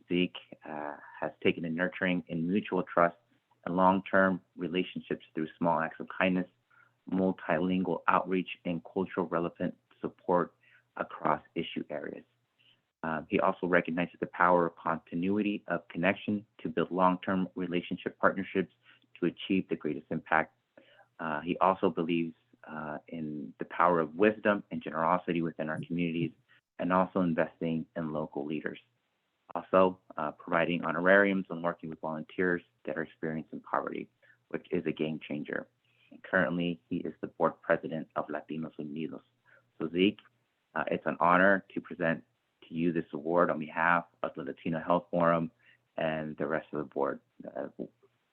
Zeke has taken to nurturing in mutual trust and long-term relationships through small acts of kindness, multilingual outreach, and cultural relevant support across issue areas. He also recognizes the power of continuity of connection to build long-term relationship partnerships to achieve the greatest impact. He also believes in the power of wisdom and generosity within our communities, and also investing in local leaders. Also, providing honorariums and working with volunteers that are experiencing poverty, which is a game changer. And currently, he is the board president of Latinos Unidos. So Zeke, it's an honor to present to you this award on behalf of the Latino Health Forum and the rest of the board.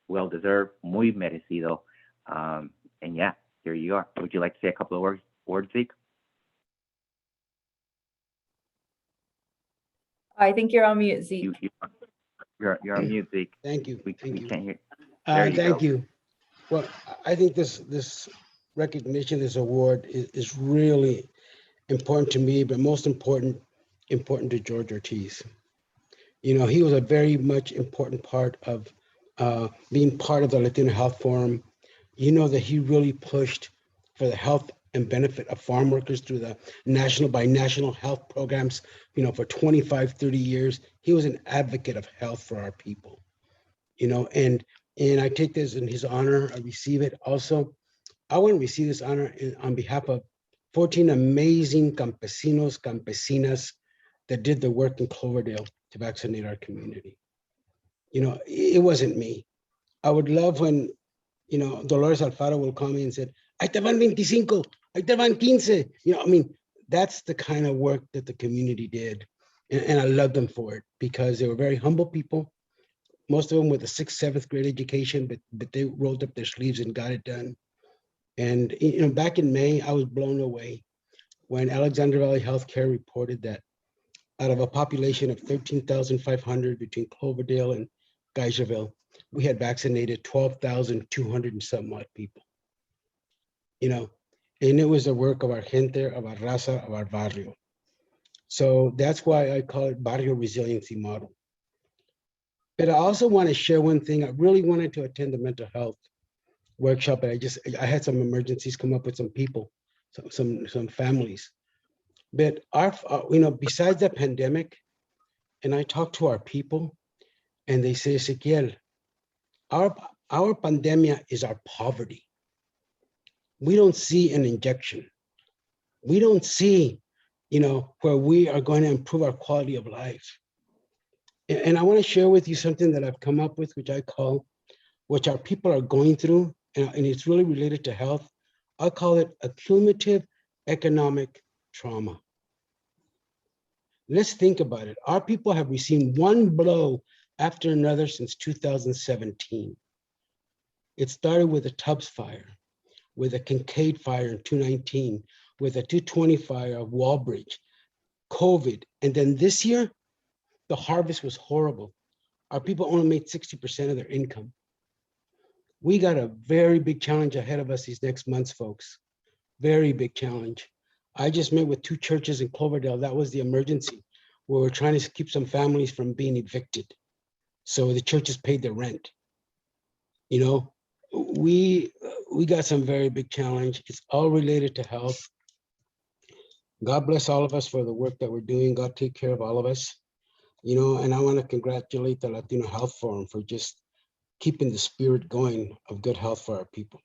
Well deserved, muy merecido. And yeah, here you are. Would you like to say a couple of words, Zeke? I think you're on mute, Zeke. You're on mute, Zeke. Thank you. We can't hear. Thank you. Well, I think this recognition, this award is really important to me, but most important to George Ortiz. You know, he was a very much important part of being part of the Latino Health Forum. You know that he really pushed for the health and benefit of farm workers through the national health programs, you know, for 25, 30 years. He was an advocate of health for our people, you know, and I take this in his honor. I receive it. Also, I want to receive this honor on behalf of 14 amazing campesinos, campesinas that did the work in Cloverdale to vaccinate our community. You know, it wasn't me. I would love when, you know, Dolores Alfaro will come in and say, ahí te van 25, ahí te van 15. You know, I mean, that's the kind of work that the community did. And I love them for it because they were very humble people. Most of them with a 6th, 7th grade education, but they rolled up their sleeves and got it done. And, you know, back in May, I was blown away when Alexander Valley Healthcare reported that out of a population of 13,500 between Cloverdale and Geyserville, we had vaccinated 12,200 and some odd people. you know, and it was the work of our gente, of our raza, of our barrio. So that's why I call it barrio resiliency model. But I also want to share one thing. I really wanted to attend the mental health workshop, but I had some emergencies come up with some people, some families. But besides the pandemic, and I talked to our people, and they say, Ezequiel, our pandemia is our poverty. We don't see an injection. We don't see, where we are going to improve our quality of life. And I want to share with you something that I've come up with, which our people are going through, and it's really related to health. I call it accumulative economic trauma. Let's think about it. Our people have received one blow after another since 2017. It started with the Tubbs fire, with a Kincaid fire in 2019, with a 220 fire of Wallbridge, COVID. And then this year, the harvest was horrible. Our people only made 60% of their income. We got a very big challenge ahead of us these next months, folks. Very big challenge. I just met with 2 churches in Cloverdale. That was the emergency, where we're trying to keep some families from being evicted. So the churches paid their rent. We got some very big challenge. It's all related to health. God bless all of us for the work that we're doing. God take care of all of us. And I want to congratulate the Latino Health Forum for just keeping the spirit going of good health for our people.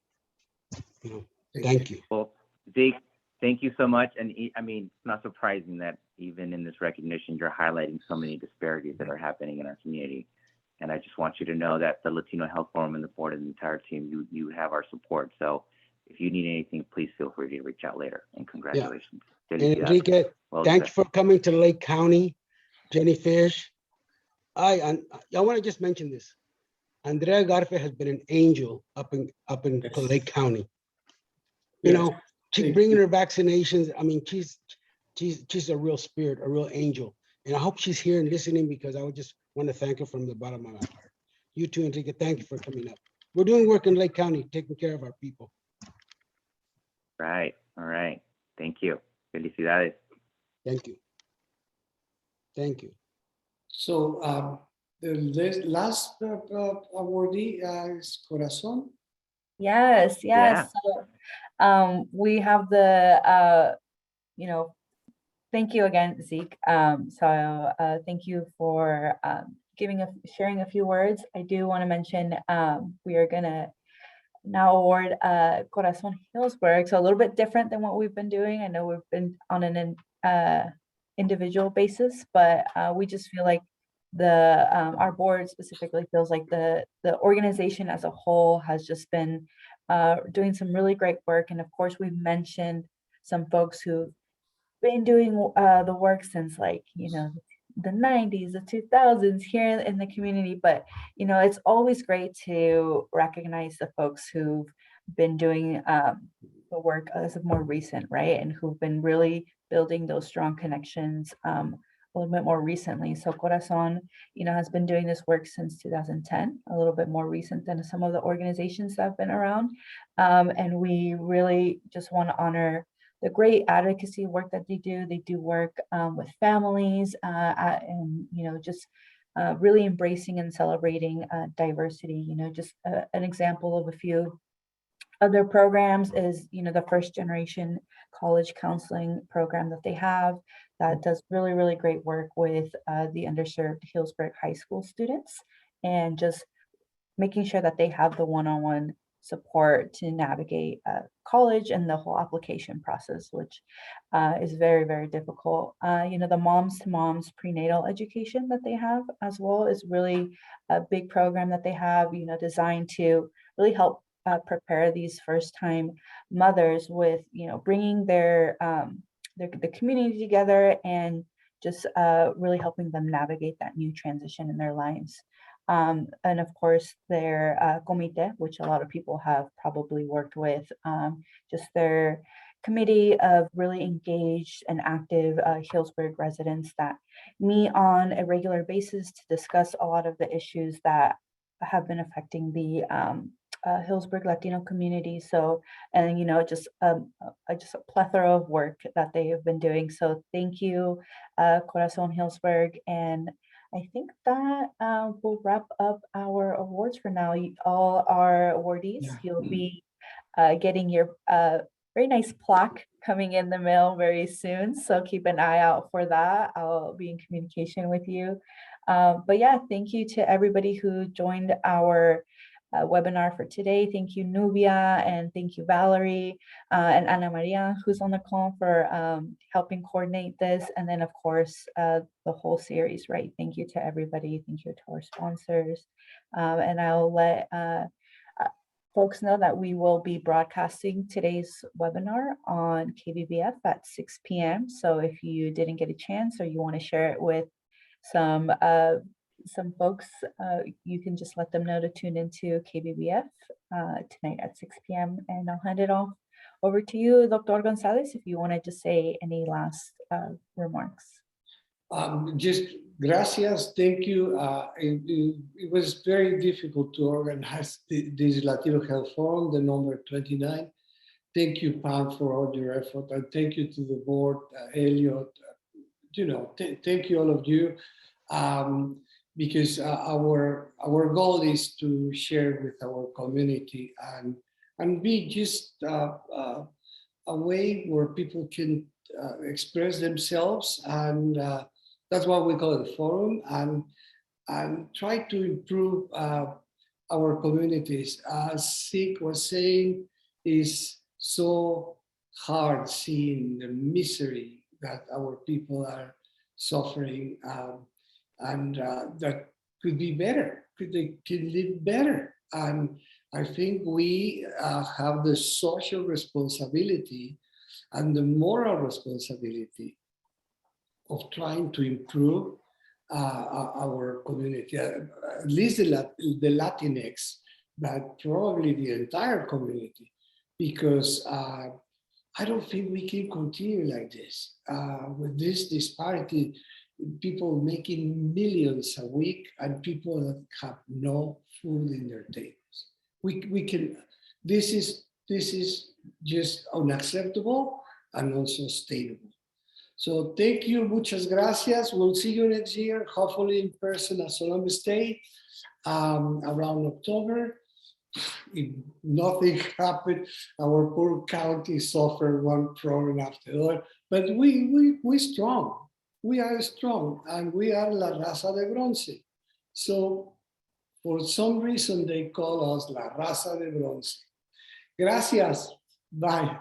Thank you. Well, Zeke, thank you so much. And I mean, it's not surprising that even in this recognition, you're highlighting so many disparities that are happening in our community. And I just want you to know that the Latino Health Forum and the board and the entire team, you have our support. So if you need anything, please feel free to reach out later. And congratulations. And Enrique, thank you for coming to Lake County. Jenny Fish. I want to just mention this. Andrea Garfe has been an angel up in Lake County. She's bringing her vaccinations. I mean, she's a real spirit, a real angel. And I hope she's here and listening, because I would just want to thank her from the bottom of my heart. You too, Enrique, thank you for coming up. We're doing work in Lake County, taking care of our people. Right. All right. Thank you. Felicidades. Thank you. Thank you. So the last awardee is Corazon. Yes. Yeah. So we have the, thank you again, Zeke. Thank you for sharing a few words. I do want to mention we are going to now award Corazon Hillsburg. So a little bit different than what we've been doing. I know we've been on an individual basis, but we just feel like our board specifically feels like the organization as a whole has just been doing some really great work. And of course, we've mentioned some folks who've been doing the work since the 90s, the 2000s here in the community. But it's always great to recognize the folks who've been doing the work as of more recent, right? And who've been really building those strong connections a little bit more recently. So Corazon, has been doing this work since 2010, a little bit more recent than some of the organizations that have been around. And we really just want to honor the great advocacy work that they do. They do work with families and, just really embracing and celebrating diversity. Just an example of a few other programs is, the first generation college counseling program that they have that does really, really great work with the underserved Hillsburg High School students, and just making sure that they have the one-on-one support to navigate college and the whole application process, which is very, very difficult. The moms to moms prenatal education that they have as well is really a big program that they have, designed to really help prepare these first-time mothers with, bringing the community together and just really helping them navigate that new transition in their lives. And of course, their comité, which a lot of people have probably worked with, just their committee of really engaged and active Hillsburg residents that meet on a regular basis to discuss a lot of the issues that have been affecting the Hillsburg Latino community. So, and you know, just a plethora of work that they have been doing. So thank you, Corazon Hillsburg. And I think that will wrap up our awards for now. All our awardees, you'll be getting your very nice plaque coming in the mail very soon. So keep an eye out for that. I'll be in communication with you. But yeah, thank you to everybody who joined our webinar for today. Thank you, Nubia, and thank you, Valerie, and Ana Maria, who's on the call, for helping coordinate this. And then, of course, the whole series, right? Thank you to everybody. Thank you to our sponsors. And I'll let folks know that we will be broadcasting today's webinar on KBBF at 6 p.m. So if you didn't get a chance or you want to share it with some folks, you can just let them know to tune into KBBF tonight at 6 p.m. And I'll hand it off over to you, Dr. Gonzalez, if you wanted to say any last remarks. Just gracias, thank you. It was very difficult to organize this Latino Health Forum, the number 29. Thank you, Pam, for all your effort, and thank you to the board, Elliot. Thank you all of you, because our goal is to share with our community and be just a way where people can express themselves, and that's why we call it a forum, and try to improve our communities. As Sik was saying, is so hard seeing the misery that our people are suffering, and that could be better, they can live better. And I think we have the social responsibility and the moral responsibility of trying to improve our community, at least the Latinx, but probably the entire community, because I don't think we can continue like this. With this disparity, people making millions a week and people that have no food in their tables. We can. This is just unacceptable and unsustainable. So thank you, muchas gracias. We'll see you next year, hopefully in person at Sonoma State around October. If nothing happened, our poor county suffered one problem after the other, but we're strong. We are strong, and we are la raza de bronce. So for some reason, they call us la raza de bronce. Gracias. Bye.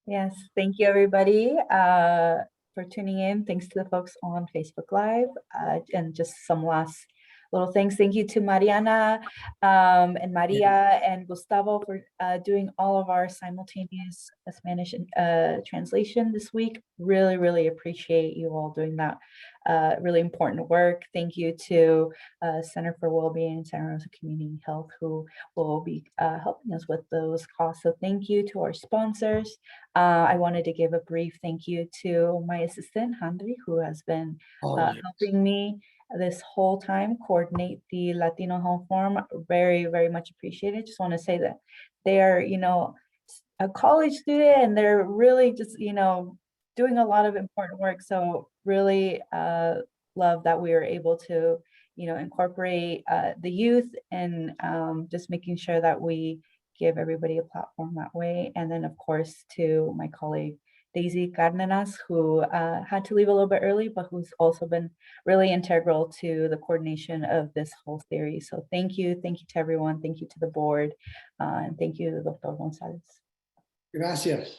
Yes, thank you, everybody, for tuning in. Thanks to the folks on Facebook Live, and just some last little things. Thank you to Mariana and Maria and Gustavo for doing all of our simultaneous Spanish translation this week. Really, really appreciate you all doing that really important work. Thank you to Center for Wellbeing and Santa Rosa Community Health, who will be helping us with those costs. So thank you to our sponsors. I wanted to give a brief thank you to my assistant, Handri, who has been helping me this whole time coordinate the Latino Health Forum. Very, very much appreciated. Just want to say that they are, a college student, and they're really just, doing a lot of important work. So really love that we were able to, incorporate the youth, and just making sure that we give everybody a platform that way. And then, of course, to my colleague, Daisy Cardenas, who had to leave a little bit early, but who's also been really integral to the coordination of this whole series. So thank you to everyone. Thank you to the board, and thank you, Dr. Gonzalez. Gracias.